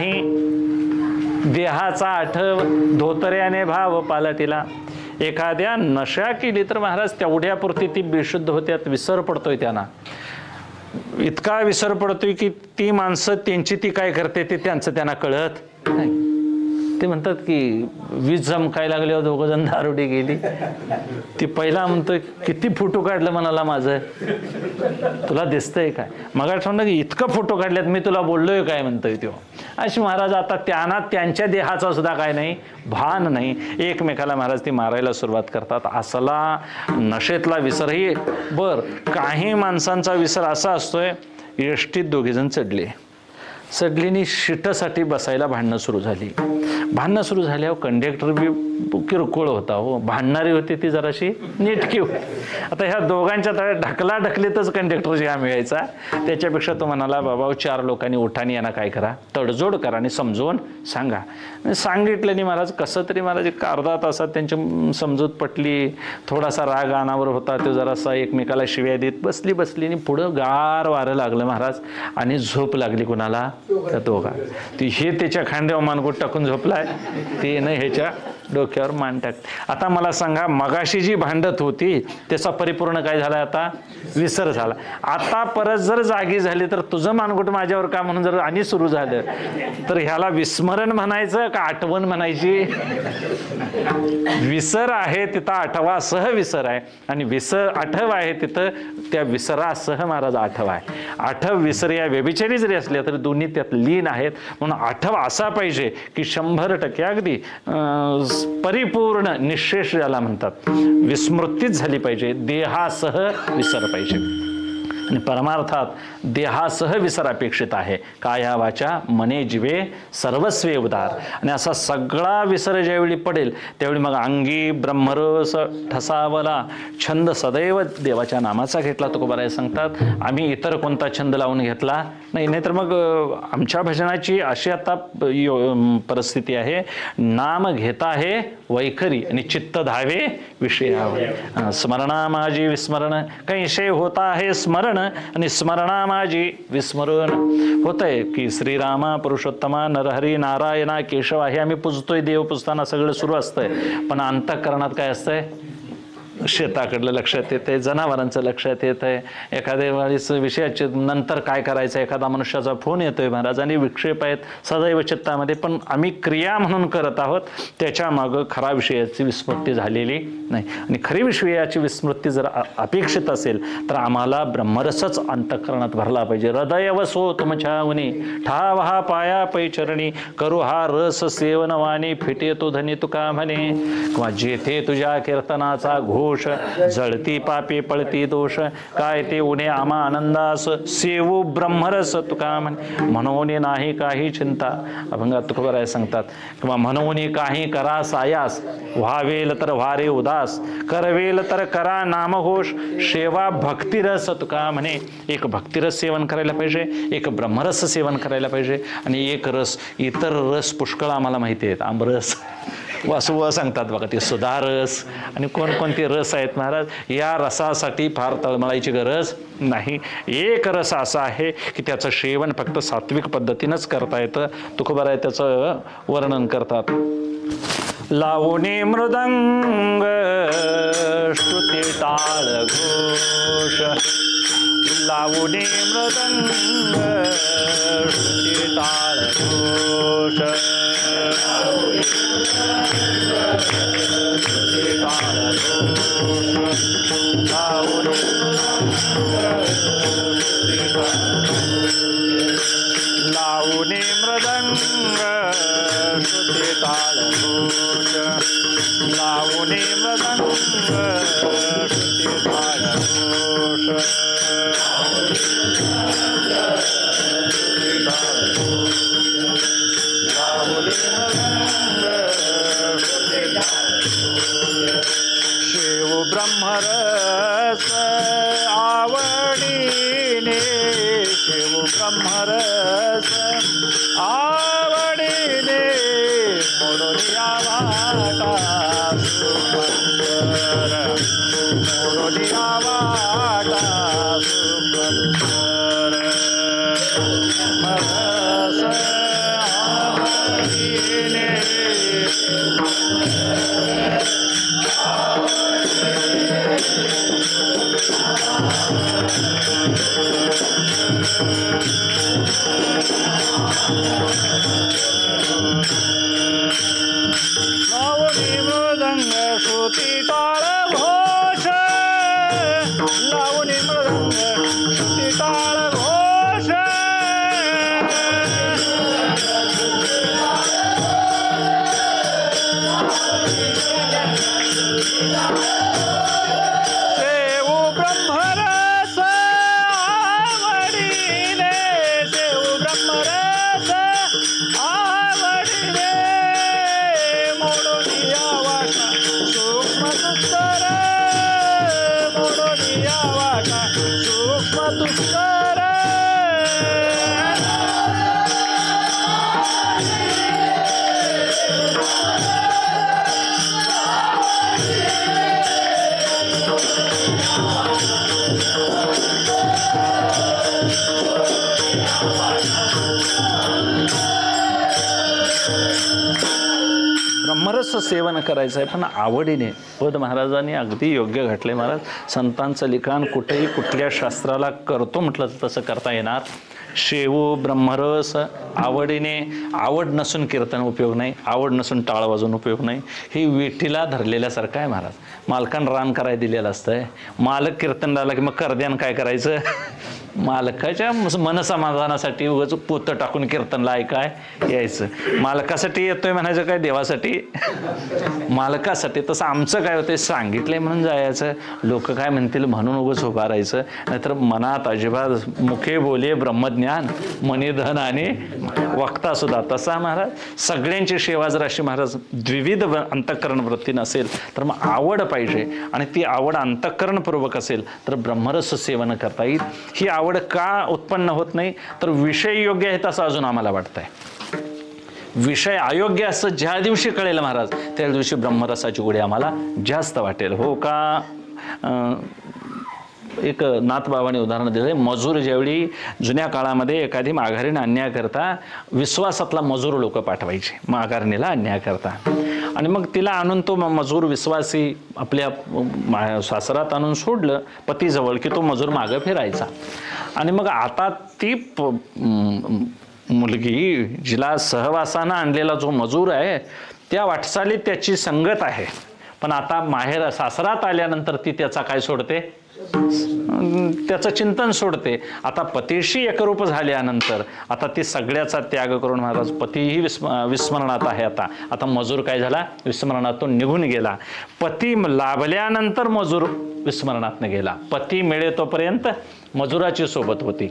देहाचा आठव, धोतऱ्याने भाव पालटिला. एखाद्या नशा केली तर महाराज तेवढ्यापुरती ती बेशुद्ध होत्यात, विसर पडतोय त्यांना. इतका विसर पडतोय की ती माणसं त्यांची ती काय करते ते त्यांचं त्यांना कळत नाही. ते म्हणतात की वीज चमकायला लागल्यावर 2 जण दारुडी गेली. ती पहिला म्हणतोय किती फोटो काढलं म्हणाला माझं, तुला दिसतंय काय? मग म्हणलं की इतकं फोटो काढल्यात मी तुला बोललोय काय म्हणतोय तो. अशी महाराज आता त्यांना त्यांच्या देहाचा सुद्धा काय नाही, भान नाही. एकमेकाला महाराज ती मारायला सुरुवात करतात. असला नशेतला विसरही. बर काही माणसांचा विसर असा असतोय, एसटीत 2 जण चढलीनी शीटासाठी बसायला भांडणं सुरू झाली. भांडणं सुरू झाल्यावर कंडक्टर बी किरकोळ होता हो, भांडणारी होती ती जराशी नेटकी. आता ह्या दोघांच्या तळ्यात ढकला ढकलीतच कंडक्टर जे मिळायचा. त्याच्यापेक्षा तो म्हणाला बाबा 4 लोकांनी उठानी यांना काय करा, तडजोड करा आणि समजवून सांगा. सांगितलं नाही महाराज. कसं तरी महाराज 1 अर्धा तासात त्यांची समजूत पटली. थोडासा राग अनावर होता, तो जरासा एकमेकाला शिव्या देत बसली आणि पुढं गार वारं लागलं महाराज आणि झोप लागली कुणाला, त्या दोघा. ती हे त्याच्या खांद्यावर मानगुट टाकून झोपलाय, ते न ह्याच्या डोक्यावर मान टाक. आता मला सांगा मगाशी जी भांडत होती त्याचा परिपूर्ण काय झाला, आता विसर झाला. आता परत जर जागी झाली तर तुझं मानगुट माझ्यावर का म्हणून जर आणि सुरू झालं तर ह्याला विस्मरण म्हणायचं का आठवण म्हणायची? विसर आहे तिथं आठवासह विसर आहे आणि विसर आठव आहे तिथं त्या विसरासह महाराज आठव आहे. आठव विसर या व्यभिचारी जरी असल्या तरी दोन्ही त्यात लीन आहेत. म्हणून आठव असा पाहिजे की 100% अगदी परिपूर्ण निशेष ज्याला म्हणतात, विस्मृतीच झाली पाहिजे, देहासह विसर पाहिजे. आणि परमार्थात देहासह विसर अपेक्षित आहे. काया वाचा मने जीवे सर्वस्वे उदार. आणि असा सगळा विसर ज्यावेळी पडेल त्यावेळी मग अंगी ब्रह्मरस ठसावला. छंद सदैव देवाच्या नामाचा घेतला तुकोबाराय सांगतात. आम्ही इतर कोणता छंद लावून घेतला नाही. नाहीतर मग आमच्या भजनाची अशी आता परिस्थिती आहे, नाम घेता आहे वैखरी आणि चित्त धावे विषयावे. स्मरणा माझी विस्मरण, कैसे होता आहे स्मरण आणि स्मरणा माझी विस्मरण. होतंय की श्रीरामा पुरुषोत्तमा नरहरी नारायणा केशव हे आम्ही पूजतोय, देव पुजताना सगळं सुरू असतंय, पण अंतःकरणात काय असतंय? शेताकडलं लक्षात येते, जनावरांचं लक्षात येत आहे, एखाद्या वेळेस विषयाचे नंतर काय करायचं, एखादा मनुष्याचा फोन येतोय महाराज आणि विक्षेप आहेत सदैव चित्तामध्ये, पण आम्ही क्रिया म्हणून करत आहोत, त्याच्या मागं खरा विषयाची विस्मृती झालेली नाही. आणि खरी विषयाची विस्मृती जर अपेक्षित असेल तर आम्हाला ब्रह्मरसच अंतःकरणात भरला पाहिजे. हृदय वसो तुमच्यावनी ठाव हा पाया पैचरणी, करू हा रस सेवनवाणी, फिटे तो धनी तुका म्हणे. किंवा जेथे तुझ्या कीर्तनाचा घोष जळती पापे पळती दोष, काय ते उणे आमा आनंदास, सेवू ब्रह्मरस तुका म्हणे. म्हणून नाही काही चिंता, अभंगात तुकोबाराय सांगतात. किंवा म्हणून काही करा सायास, व्हावेल तर व्हारे उदास, करवेल तर करा नामघोष, सेवा भक्तिरस तुका म्हणे. एक भक्तिरस सेवन करायला पाहिजे, एक ब्रह्मरस सेवन करायला पाहिजे, आणि एक रस, इतर रस पुष्कळ आम्हाला माहिती आहेत. आमरस वासुव सांगतात बघा, ते सुधारस आणि कोणकोणते रस आहेत महाराज. या रसासाठी फार तळमळायची गरज नाही. एक रस असा आहे की त्याचं सेवन फक्त सात्विक पद्धतीनंच करता येतं. तुकोबाराय त्याचं वर्णन करतात. लावणे मृदंग श्रुती टाळ घोष, लावणे मृदंग श्रुती टाळ घोष, लावणे मृदंग श्रुती टाळ घोष, लावणे मृदंग श्रुती टाळ घोष, शिव ब्रह्मरस आवडीने, शिव ब्रह्मरस आवडीने, मोडून यावा सुंदर, मोडून यावा सुंदर, ब्रह्मरस आवडीने. लावणी मृदंग श्रुती टाळ घोष, लावणी मृदंग श्रुती टाळ घोष, सेवू ब्रह्मरस आवडीने, सेवू ब्रह्मरस आवडीने, मोडून यावा सूक्ष्म दुस्तर, मोडून यावा सूक्ष्म दुस्तर. ब्रह्मरस सेवन करायचं आहे पण आवडीने. पद महाराजांनी अगदी योग्य घटले महाराज. संतांचं लिखाण कुठेही कुठल्या शास्त्राला करतो म्हटलं तसं करता येणार. शेवू ब्रह्मरस आवडीने, आवड नसून कीर्तन उपयोग नाही, आवड नसून टाळ वाजून उपयोग नाही. ही विठीला धरलेल्यासारखं आहे महाराज. मालकान रान करायला दिलेलं असतंय, मालक कीर्तन झालं की मग करद्यान काय करायचं मालकाच्या मनसमाधानासाठी उगाच पोतं टाकून कीर्तनला ऐकाय यायचं. मालकासाठी येतोय म्हणायचं काय, देवासाठी? मालकासाठी. तसं आमचं काय होतं, सांगितलंय म्हणून जायचं, लोक काय म्हणतील म्हणून उगाच उभा राहायचं. नाहीतर मनात अजिबात मुखे बोले ब्रह्मज्ञान मनी धन आणि वक्ता सुद्धा. तसा महाराज सगळ्यांची सेवा जर अशी महाराज द्विविध अंतःकरण वृत्ती नसेल तर मग आवड पाहिजे, आणि ती आवड अंतःकरणपूर्वक असेल तर ब्रह्मरस सेवन करता येईल. ही आवड का उत्पन्न होत नाही तर विषय योग्य आहेत असं अजून आम्हाला वाटतंय. विषय अयोग्य असं ज्या दिवशी कळेल महाराज त्या दिवशी ब्रह्मरसाची गोडी आम्हाला जास्त वाटेल. हो का? एक नाथबाबांनी उदाहरण दिलं. मजूर ज्यावेळी जुन्या काळामध्ये एखादी माघारीने अन्याय करता विश्वासातला मजूर लोक पाठवायचे माघारणीला अन्याय करता, आणि मग तिला आणून तो मजूर विश्वासी आपल्या सासरात आणून सोडलं पतीजवळ की तो मजूर मागं फिरायचा. आणि मग आता ती मुलगी जिला सहवासानं आणलेला जो मजूर आहे त्या वाटचालीत त्याची संगत आहे, पण आता माहेर सासरात आल्यानंतर ती त्याचा काय सोडते, त्याचं चिंतन सोडते. आता पतीशी एकरूप झाल्यानंतर आता ती सगळ्याचा त्याग करून महाराज पतीही विस्मरणात आहे. आता मजूर काय झाला, विस्मरणातून निघून गेला. पती लाभल्यानंतर मजूर विस्मरणातनं गेला. पती मिळे तोपर्यंत मजुराची सोबत होती.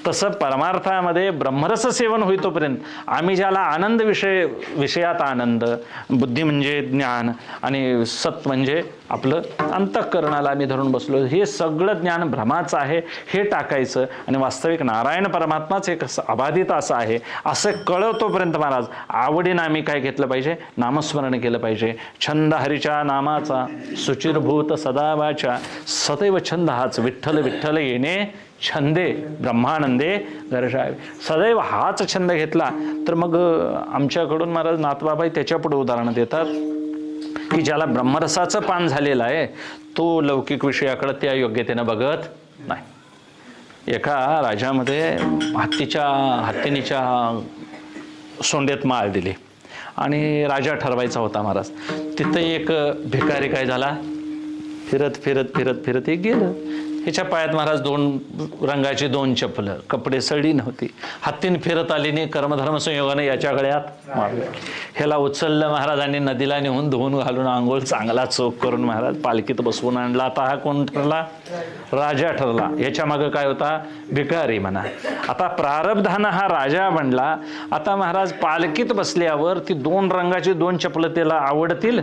तसं परमार्थामध्ये ब्रह्मरस सेवन होईतोपर्यंत आम्ही ज्याला आनंद विषयात आनंद, बुद्धी म्हणजे ज्ञान आणि सत म्हणजे आपलं अंतःकरणाला आम्ही धरून बसलो, हे सगळं ज्ञान भ्रमाचं आहे हे टाकायचं, आणि वास्तविक नारायण परमात्माच एक अबाधित असं आहे असं कळवतोपर्यंत महाराज आवडीनं आम्ही काय घेतलं पाहिजे, नामस्मरण केलं पाहिजे. छंद हरीच्या नामाचा सुचिरभूत सदावाच्या, सदैव छंद हाच विठ्ठल विठ्ठल येणे छंदे ब्रह्मानंदे दर्शावे. सदैव हाच छंद घेतला तर मग आमच्याकडून महाराज नाथबाबा त्याच्या पुढे उदाहरण देतात की ज्याला ब्रह्मरसाचं पान झालेलं आहे तो लौकिक विषयाकडे त्या योग्यतेनं बघत नाही. एका राजामध्ये हत्तीनीच्या सोंडेत माळ दिली आणि राजा ठरवायचा होता महाराज. तिथं एक भिकारी काय झाला, फिरत फिरत फिरत फिरत एक गेलं. ह्याच्या पायात महाराज 2 रंगाची 2 चपलं, कपडे सडी नव्हती. हत्तीन फिरत आली नाही, कर्मधर्म संयोगाने याच्या गळ्यात मारलं. ह्याला उचललं महाराजांनी, नदीला नेऊन धुवून घालून आंघोळ चांगला चोख करून महाराज पालखीत बसवून आणला. आता हा कोण ठरला, राजा ठरला. ह्याच्या मागं काय होता, भिकारी म्हणा. आता प्रारब्धानं हा राजा बनला. आता महाराज पालखीत बसल्यावर ती 2 रंगाची 2 चपलं त्याला आवडतील?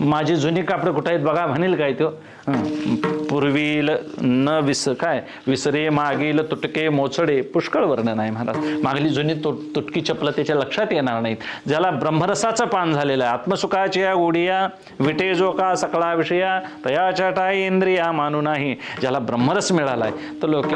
माझी जुनी कापडं कुठं आहेत बघा म्हणेल काय तो. पूर्वील न विसरे मागील तुटके मोचडे, पुष्कळ वर्णन आहे महाराज. मागली जुनी तुटकी चपलं त्याच्या लक्षात येणार नाहीत. ज्याला ब्रह्मरसाचं पान झालेलं आहे, आत्मसुखाच्या गोडिया विटे जो का सकळा विषया तयाच्या टाई इंद्रिया मानू नाही, ज्याला ब्रह्मरस मिळालाय तर लोक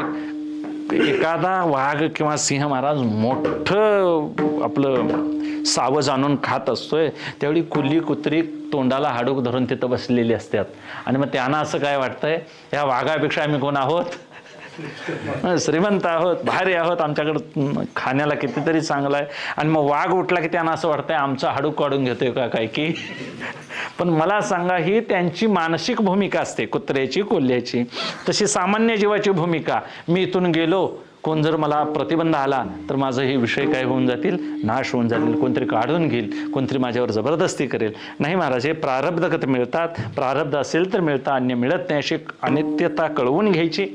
एखादा वाघ किंवा सिंह महाराज मोठं आपलं सावज आणून खात असतोय त्यावेळी कुली कुत्री तोंडाला हाडूक धरून तिथं बसलेली असतात, आणि मग त्यांना असं काय वाटतंय, या वाघापेक्षा आम्ही कोण आहोत, श्रीमंत आहोत, भारी आहोत, आमच्याकडं खाण्याला कितीतरी चांगलं आहे. आणि मग वाघ उठला की त्यांना असं वाटतंय आमचं हाडूक काढून घेतोय का काय की. पण मला सांगा, ही त्यांची मानसिक भूमिका असते कुत्र्याची कोल्ह्याची. तशी सामान्य जीवाची भूमिका, मी इथून गेलो, कोण जर मला प्रतिबंध आला तर माझं हे विषय काय होऊन जातील, नाश होऊन जातील, कोणतरी काढून घेईल, कोणतरी माझ्यावर जबरदस्ती करेल. नाही महाराज, हे प्रारब्धगत मिळतात. प्रारब्ध असेल तर मिळतं, अन्य मिळत नाही अशी अनित्यता कळवून घ्यायची.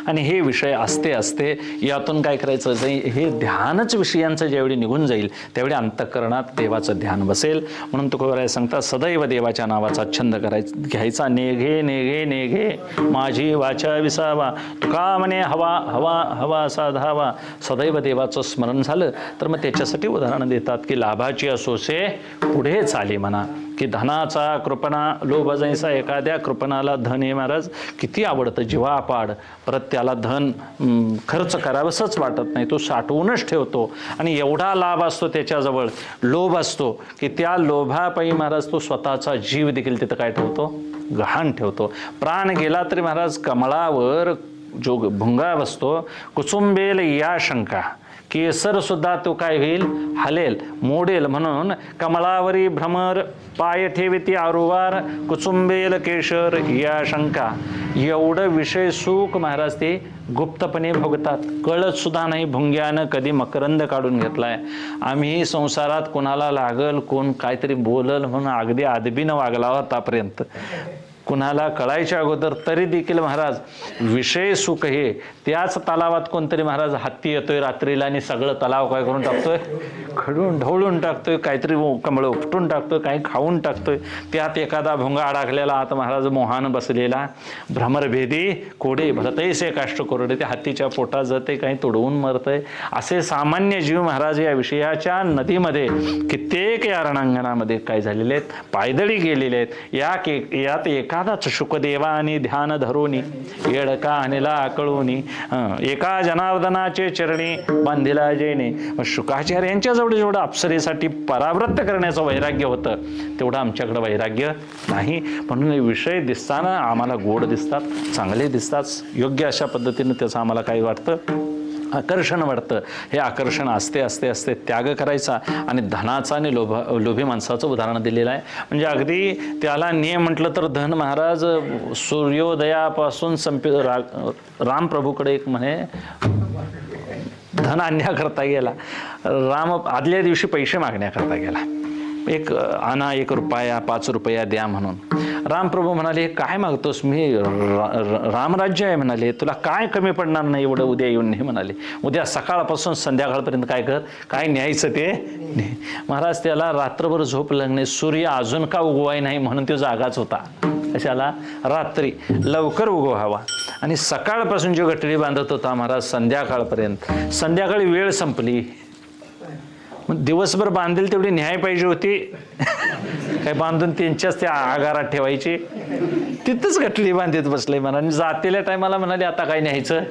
आणि हे विषय असते यातून काय करायचं, हे ध्यानच विषयांचं ज्यावेळी निघून जाईल त्यावेळी अंतःकरणात देवाचं ध्यान बसेल. म्हणून तुकोबराय सांगतात, सदैव देवाच्या नावाचा छंद घ्यायचा. नेघे नेघे नेघे माझी वाचा विसावा, तुका म्हणे हवा हवा हवा साधावा. सदैव देवाचं स्मरण झालं तर मग त्याच्यासाठी उदाहरण देतात की लाभाची असोसे पुढे चाले म्हणा, की धनाचा कृपणा लोभ जैसा, एखाद्या कृपणाला धन हे महाराज किती आवडतं, जीवापाड. परत त्याला धन खर्च करावंसंच वाटत नाही, तो साठवूनच ठेवतो. आणि एवढा लाभ असतो त्याच्याजवळ, लोभ असतो की त्या लोभापायी महाराज तो स्वतःचा जीव देखील तिथं काय ठेवतो, गहाण ठेवतो. प्राण गेला तरी महाराज कमळावर जो भुंगा बसतो, कुचुंबेल या शंका, केसर सुद्धा तो काय होईल, हलेल, मोडेल. म्हणून कमळावरी भ्रमर, पाय ठेविती आरुवार, कुचुंबेल केशर या शंका. एवढं विषय सुख महाराज ते गुप्तपणे भोगतात, कळत सुद्धा नाही. भुंग्यानं कधी मकरंद काढून घेतलाय. आम्ही संसारात कोणाला लागल, कोण काहीतरी बोलल म्हणून अगदी आदबीनं वागला आतापर्यंत, कुणाला कळायच्या अगोदर. तरी देखील महाराज विषय सुख हे. त्याच तलावात कोणतरी महाराज हत्ती येतोय रात्रीला आणि सगळं तलाव काय करून टाकतोय, खडून ढवळून टाकतोय, काहीतरी कमळं उपटून टाकतोय, काही खाऊन टाकतोय. त्यात एखादा भुंगा अडकलेला आता महाराज मोहान बसलेला, भ्रमरभेदी कोडे भरतैसे काष्ट कोरडे, ते हत्तीच्या पोटात जाते, काही तुडवून मरतय. असे सामान्य जीव महाराज या विषयाच्या नदीमध्ये कित्येक या रणांगणामध्ये काय झालेले आहेत, पायदळी गेलेले आहेत. यात एखादाच शुकदेवा आणि ध्यान धरोनी, येडका आणला आकळोनी, एका जनार्दनाचे चरणी बांधिला जेणे. शुकाचार्य यांच्याजवळ जेवढं अप्सरेसाठी परावृत्त करण्याचं वैराग्य होतं, तेवढं आमच्याकडं वैराग्य नाही. म्हणून हे विषय दिसताना आम्हाला गोड दिसतात, चांगले दिसतात. योग्य अशा पद्धतीनं त्याचं आम्हाला काय वाटतं, आकर्षण वाटतं. हे आकर्षण असते असते असते त्याग करायचा. आणि धनाचा आणि लोभी माणसाचं उदाहरण दिलेलं आहे. म्हणजे अगदी त्याला नियम म्हटलं तर धन महाराज सूर्योदयापासून रामप्रभूकडे एक म्हणे धन आणण्याकरता गेला. राम आदल्या दिवशी पैसे मागण्याकरता गेला, एक आणा, 1 रुपया 5 रुपया द्या म्हणून. रामप्रभू म्हणाले, काय मागतोस, मी रामराज्य आहे म्हणाले, तुला काय कमी पडणार नाही एवढं, उद्या येऊन नाही म्हणाले. उद्या सकाळपासून संध्याकाळपर्यंत काय कर, काय न्यायचं ते ने. महाराज त्याला रात्रभर झोप लागणे, सूर्य अजून का उगवाय नाही म्हणून तो जागाच होता. कशाला, रात्री लवकर उगवावा. आणि सकाळपासून जो गटडी बांधत होता महाराज संध्याकाळपर्यंत, संध्याकाळी वेळ संपली, दिवसभर बांधेल तेवढी न्याय पाहिजे होती, काय बांधून त्यांच्याच त्या आगारात ठेवायची. तिथंच गटली बांधित बसले म्हणा. आणि जातेल्या टायमाला म्हणाले आता काय न्यायचं.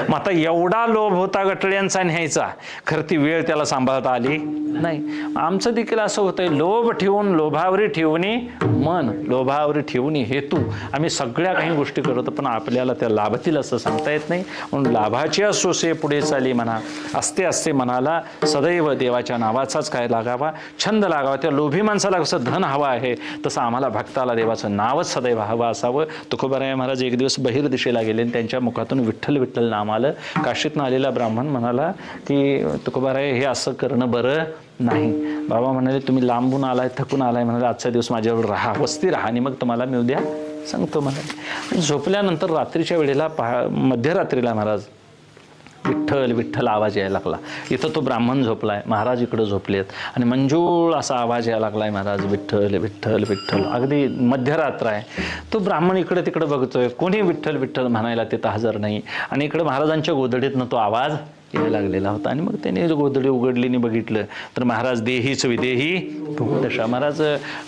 मग आता एवढा लोभ होता गटळ्यांचा न्यायचा, खरं ती वेळ त्याला सांभाळता आली नाही. आमचं देखील असं होतंय, लोभ ठेवून, लोभावरी ठेवणी मन, लोभावरी ठेवणी हेतू, आम्ही सगळ्या काही गोष्टी करतो, पण आपल्याला त्या लाभतील असं सांगता येत नाही. म्हणून लाभाच्या सोसे पुढे चाली म्हणा. असते असते मनाला सदैव देवाच्या नावाचाच काय लागावा, छंद लागावा. त्या लोभी माणसाला कसं धन हवं आहे, तसं आम्हाला भक्ताला देवाचं नावच सदैव हवं असावं. तुकोबाराय महाराज एक दिवस बहिर दिशेला गेले आणि त्यांच्या मुखातून विठ्ठल विठ्ठल नाम आलं. काशीतनं आलेला ब्राह्मण म्हणाला की तुकोबाराय हे असं करणं बरं नाही. बाबा म्हणाले, तुम्ही लांबून आलाय, थकून आलाय, म्हणाले आजचा दिवस माझ्यावर राहा, वस्ती राहा, आणि मग तुम्हाला मी उद्या सांगतो म्हणाले. झोपल्यानंतर रात्रीच्या वेळेला मध्यरात्रीला महाराज विठ्ठल विठ्ठल आवाज यायला लागला. इथं तो ब्राह्मण झोपलाय, महाराज इकडं झोपलेत, आणि मंजूळ असा आवाज यायला लागलाय महाराज, विठ्ठल विठ्ठल विठ्ठल. अगदी मध्यरात्र आहे. तो ब्राह्मण इकडे तिकडे बघतोय, कोणी विठ्ठल विठ्ठल म्हणायला तिथं हजर नाही. आणि इकडे महाराजांच्या गोधडीतनं तो आवाज यायला लागलेला होता. आणि मग त्याने गोधडी उघडलीने बघितलं तर महाराज देहीच विदेही दशा. महाराज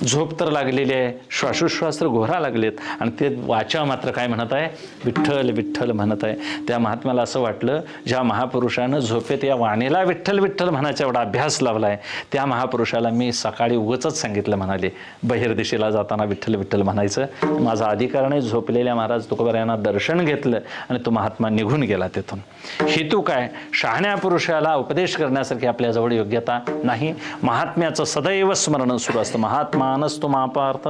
झोप तर लागलेली आहे, श्वासोश्वास तर घोरा लागलेत, आणि ते वाचा मात्र काय म्हणत आहे, विठ्ठल विठ्ठल म्हणत आहे. त्या महात्म्याला असं वाटलं, ज्या महापुरुषानं झोपेत या वाणीला विठ्ठल विठ्ठल म्हणायचा एवढा अभ्यास लावलाय, त्या महापुरुषाला मी सकाळी उगच सांगितलं म्हणाले, बहिर्दिशेला जाताना विठ्ठल विठ्ठल म्हणायचं. माझा अधिकार नाही. झोपलेल्या महाराज तुकोबारायांना दर्शन घेतलं आणि तो महात्मा निघून गेला तिथून. हेतू काय, शहाण्या पुरुषाला उपदेश करण्यासारखी आपल्याजवळ योग्यता नाही. महात्म्याचं सदैव स्मरण सुरू असतं. महात्मानस्तु मापार्थ,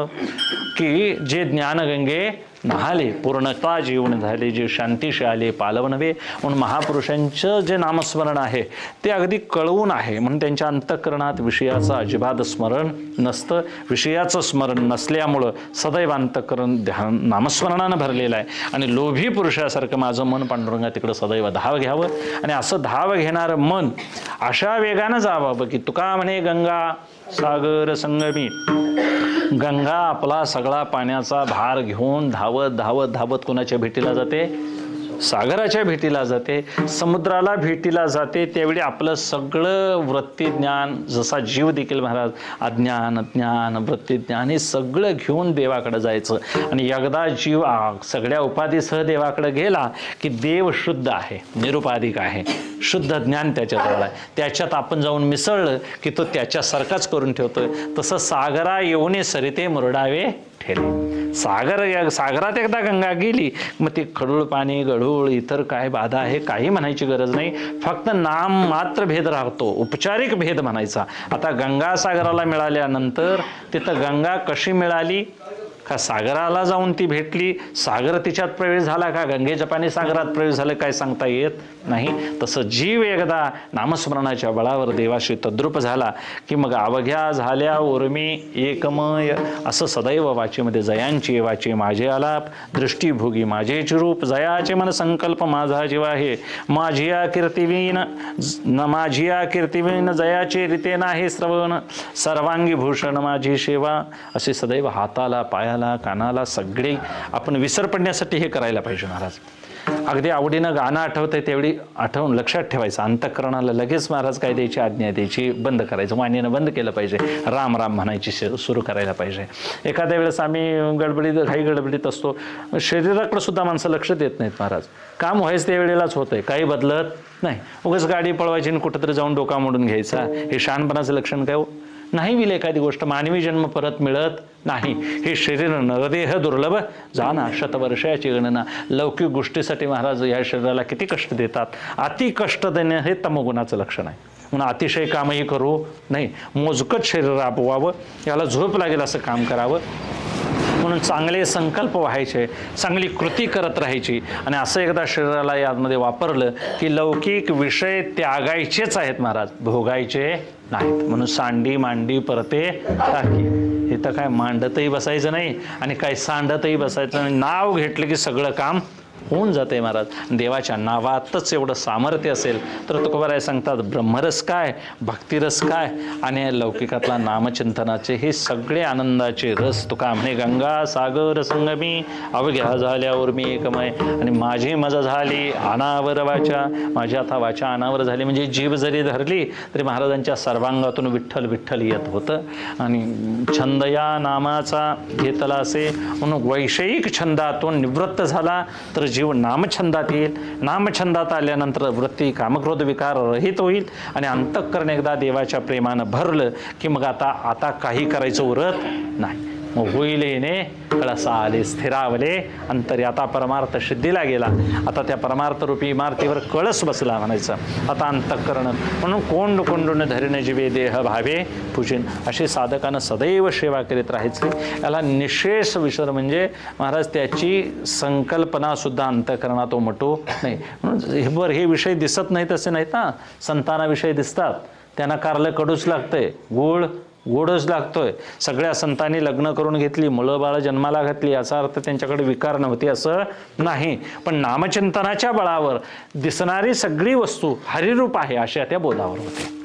की जे ज्ञानगंगे नहाले, पूर्णता जीवन झाले, जे शांतीशी आले पालवनवे. म्हणून महापुरुषांचं जे नामस्मरण आहे ते अगदी कळवून आहे. म्हणून त्यांच्या अंतःकरणात विषयाचं अजिबात स्मरण नसतं. विषयाचं स्मरण नसल्यामुळं सदैव अंतःकरण ध्यान नामस्मरणानं भरलेलं आहे. आणि लोभी पुरुषासारखं माझं मन पांडुरंगा तिकडं सदैव धाव घ्यावं. आणि असं धाव घेणारं मन अशा वेगानं जावं की तुका म्हणे गंगा सागर संगमी. गंगा आपला सगळा पाण्याचा भार घेऊन धावत धावत धावत कोणाच्या भेटीला जाते, सागराच्या भेटीला जाते, समुद्राला भेटीला जाते. त्यावेळी आपलं सगळं वृत्तीज्ञान, जसा जीव देखील महाराज अज्ञान ज्ञान वृत्तीज्ञान हे सगळं घेऊन देवाकडे जायचं. आणि एकदा जीव सगळ्या उपाधीसह देवाकडे गेला की देव शुद्ध आहे, निरुपाधिक आहे, शुद्ध ज्ञान त्याच्याजवळ आहे. त्याच्यात आपण जाऊन मिसळलं की तो त्याच्यासारखाच करून ठेवतोय. तसं सागरा येऊने सरिते मुरडावे ठेले. सागरात एकदा गंगा गेली मग ती खडूळ पाणी, गढूळ, इतर काय बाधा आहे काही म्हणायची गरज नाही. फक्त नाम मात्र भेद राहतो, उपचारिक भेद म्हणायचा. आता गंगा सागराला मिळाल्यानंतर तिथं गंगा कशी मिळाली? का सागराला जाऊन ती भेटली, सागर तिच्यात प्रवेश झाला, का गंगेच्या पाणी सागरात प्रवेश झालं, काय सांगता येत नाही. तसं जीव एकदा नामस्मरणाच्या बळावर देवाशी तद्रूप झाला की मग अवघ्या झाल्या उर्मी एकमय, असं सदैव वाचेमध्ये जयांची वाचे माझे आलाप, दृष्टीभोगी माझेच रूप, जयाचे मन संकल्प माझा जीवा आहे, माझिया कीर्तिवीन जयाचे रीते नाही श्रवण, सर्वांगी भूषण माझी सेवा. असे सदैव हाताला, पायाला, कानाला सगळे आपण विसर पडण्यासाठी हे करायला पाहिजे महाराज. अगदी आवडीनं गाणं आठवतंय तेवढी आठवून लक्षात ठेवायचं. अंतःकरणाला लगेच महाराज काय द्यायची आज्ञा द्यायची, बंद करायचं, वाणीनं बंद केलं पाहिजे, राम राम म्हणायची सुरू करायला पाहिजे. एखाद्या वेळेस आम्ही काही गडबडीत असतो, शरीराकडे सुद्धा माणसं लक्ष देत नाहीत महाराज. काम व्हायचं त्यावेळेलाच होतंय, काही बदलत नाही. उगाच गाडी पळवायची आणि कुठंतरी जाऊन डोका मोडून घ्यायचा, हे शहाणपणाचं लक्षण काय हो? नाही विल एखादी गोष्ट, मानवी जन्म परत मिळत नाही. हे शरीर नरदेह दुर्लभ जाना, शतवर्षाची गणना. लौकिक गोष्टीसाठी महाराज या शरीराला किती कष्ट देतात. अति कष्ट देणे हे तमोगुणाचं लक्षण आहे. म्हणून अतिशय कामही करू नाही, मोजकच शरीर राबवावं, याला झोप लागेल असं काम करावं. म्हणून चांगले संकल्प व्हायचे, चांगली कृती करत राहायची. आणि असं एकदा शरीराला यामध्ये वापरलं की लौकिक विषय त्यागायचेच आहेत महाराज, भोगायचे नाहीत. म्हणून सांडी मांडी परते टाकी, हे तर काय मांडतही बसायचं नाही आणि काय सांडतही बसायचं नाही. नाव घेतलं की सगळं काम होऊन जाते महाराज. देवाच्या नावातच एवढं सामर्थ्य असेल तर तुकोबाराय सांगतात ब्रह्मरस काय, भक्तिरस काय आणि लौकिकातला नामचिंतनाचे हे सगळे आनंदाचे रस. तुका म्हणे गंगा सागर संगमी, अवघ्या झाल्यावर मी एकमय, आणि माझी मजा झाली अनावर वाचा, माझी आता वाचा अनावर झाली. म्हणजे जीभ जरी धरली तरी महाराजांच्या सर्वांगातून विठ्ठल विठ्ठल येत होतं. आणि छंद या नामाचा घेतला असे म्हणून वैषयिक छंदातून निवृत्त झाला तर जीव नामछंदात येईल. नामछंदात आल्यानंतर वृत्ती कामक्रोध विकार रहित होईल आणि अंतःकरण एकदा देवाच्या प्रेमानं भरलं की मग आता काही करायचं उरत नाही. मग होईल येणे कळसा आले स्थिरावले अंतरी. आता परमार्थ सिद्धीला गेला, आता त्या परमार्थ रूपी इमारतीवर कळस बसला म्हणायचं. आता अंतःकरण म्हणून कोंड कोंडून धरिणे जीवे देह भावे पूजन, अशी साधकानं सदैव सेवा करीत राहायची. याला निशेष विसर म्हणजे महाराज त्याची संकल्पना सुद्धा अंतःकरणात उमटू नाही. म्हणून हे विषय दिसत नाहीत असे नाहीत ना, संताना विषय दिसतात, त्यांना कारलं कडूच लागतंय, गोडच लागतोय. सगळ्या संतांनी लग्न करून घेतली, मुलं बाळ जन्माला घातली, याचा अर्थ त्यांच्याकडे विकार नव्हती असं नाही. पण नामचिंतनाच्या बळावर दिसणारी सगळी वस्तू हरिरूप आहे अशा त्या बोधावर होते.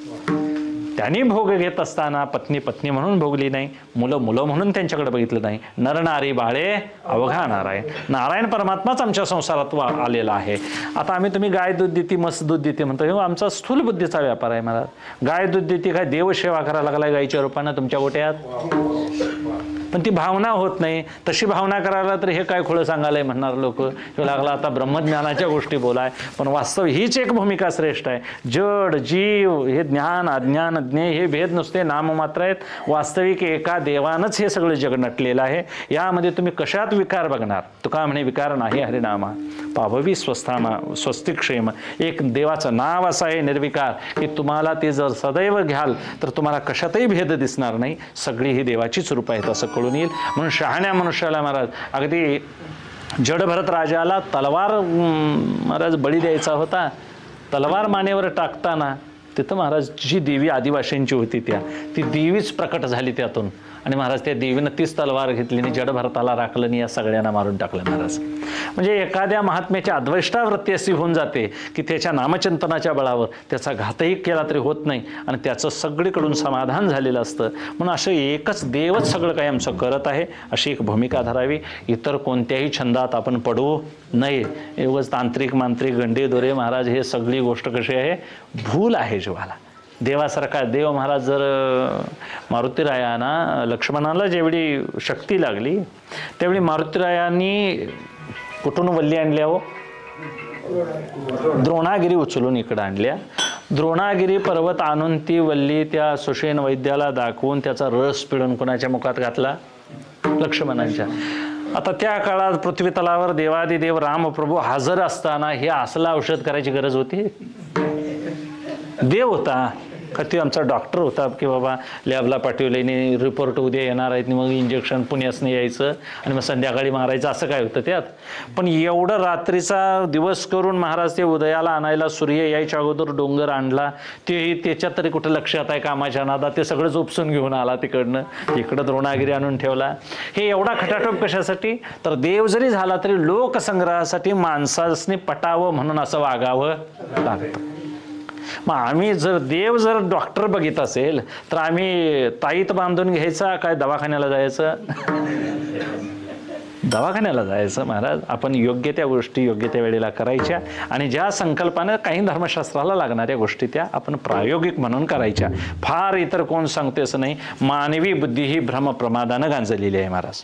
त्यांनी भोग घेत असताना पत्नी पत्नी म्हणून भोगली नाही, मुलं मुलं म्हणून त्यांच्याकडे बघितलं नाही. नरनारी बाळे अवघा नारायण, नारायण परमात्माच आमच्या संसारात आलेला आहे. आता तुम्ही गाय दूध देते, मस्त दूध देते म्हणतो, हे आमचा स्थूल बुद्धीचा व्यापार आहे मला. गाय दूध देते काय देवसेवा करायला लागलाय गायच्या रूपानं तुमच्या गोट्यात, पण ती भावना होत नाही. तशी भावना करायला तर हे काय खोळं सांगायला म्हणणार लोक, हे लागला आता ब्रह्मज्ञानाच्या गोष्टी बोलाय. पण वास्तव हीच एक भूमिका श्रेष्ठ आहे. जड जीव हे ज्ञान अज्ञान ज्ञेय हे भेद नुसते नाम मात्र आहेत. वास्तविक एका देवानंच हे सगळं जग नटलेलं आहे. यामध्ये तुम्ही कशात विकार बघणार? तुका म्हणे विकार नाही हरिनामा, पाभवी स्वस्थामा स्वस्तिक्षेम. एक देवाचं नाव असं आहे निर्विकार की तुम्हाला ते जर सदैव घ्याल तर तुम्हाला कशातही भेद दिसणार नाही. सगळी ही देवाचीच रूप आहेत असं कळून येईल. म्हणून शहाण्या मनुष्याला महाराज अगदी जडभरत राजाला तलवार महाराज बळी द्यायचा होता. तलवार मानेवर टाकताना तिथं महाराज जी देवी आदिवासींची होती ती देवीच प्रकट झाली त्यातून. आणि महाराज त्या देवीनं तीच तलवार घेतली आणि जडभरताला राखलं आणि या सगळ्यांना मारून टाकलं महाराज. म्हणजे एखाद्या महात्म्याची अद्वैष्टा वृत्ती अशी होऊन जाते की त्याच्या नामचिंतनाच्या बळावर त्याचा घातही केला तरी होत नाही आणि त्याचं सगळीकडून समाधान झालेलं असतं. म्हणून असं एकच देवच सगळं काही आमचं करत आहे अशी एक भूमिका धरावी. इतर कोणत्याही छंदात आपण पडू नये. एवढंच तांत्रिक मांत्रिक गंडे दोरे महाराज हे सगळी गोष्ट कशी आहे, भूल आहे जीवाला. देवासारखा देव महाराज जर मारुतीरायांना लक्ष्मणाला जेवढी शक्ती लागली तेवढी मारुतीरायांनी कुठून वल्ली आणल्या हो, द्रोणागिरी उचलून इकडं आणल्या. द्रोणागिरी पर्वत आणून ती वल्ली त्या सुषेण वैद्याला दाखवून त्याचा रस पिळून कोणाच्या मुखात घातला, लक्ष्मणांच्या. आता त्या काळात पृथ्वी तलावर देवादिदेव रामप्रभू हजर असताना हे असलं औषध करायची गरज होती? देव होता का ते आमचा डॉक्टर होता की बाबा लॅबला पाठवल्याने रिपोर्ट उद्या येणार आहेत, मग इंजेक्शन पुण्यासनं यायचं आणि मग संध्याकाळी मारायचं, असं काय होतं त्यात? पण एवढं रात्रीचा दिवस करून महाराज ते उदयाला आणायला सूर्य यायच्या अगोदर डोंगर आणला, तेही त्याच्यात तरी कुठं लक्षात आहे कामाच्या नादात ते सगळंच उपसून घेऊन आला तिकडनं, इकडं द्रोणागिरी आणून ठेवला. हे एवढा खटाटोप कशासाठी? तर देव जरी झाला तरी लोकसंग्रहासाठी माणसाने पटावं म्हणून असं वागावं लागतं. मग आम्ही देव जर डॉक्टर बघित असेल तर आम्ही ताईत बांधून घ्यायचा काय दवाखान्याला जायचं? दवाखान्याला जायचं महाराज. आपण योग्य त्या गोष्टी योग्य त्या वेळेला करायच्या आणि ज्या संकल्पानं काही धर्मशास्त्राला लागणाऱ्या गोष्टी त्या आपण प्रायोगिक म्हणून करायच्या. फार इतर कोण सांगते असं नाही. मानवी बुद्धी ही भ्रमप्रमादानं गांजलेली आहे महाराज.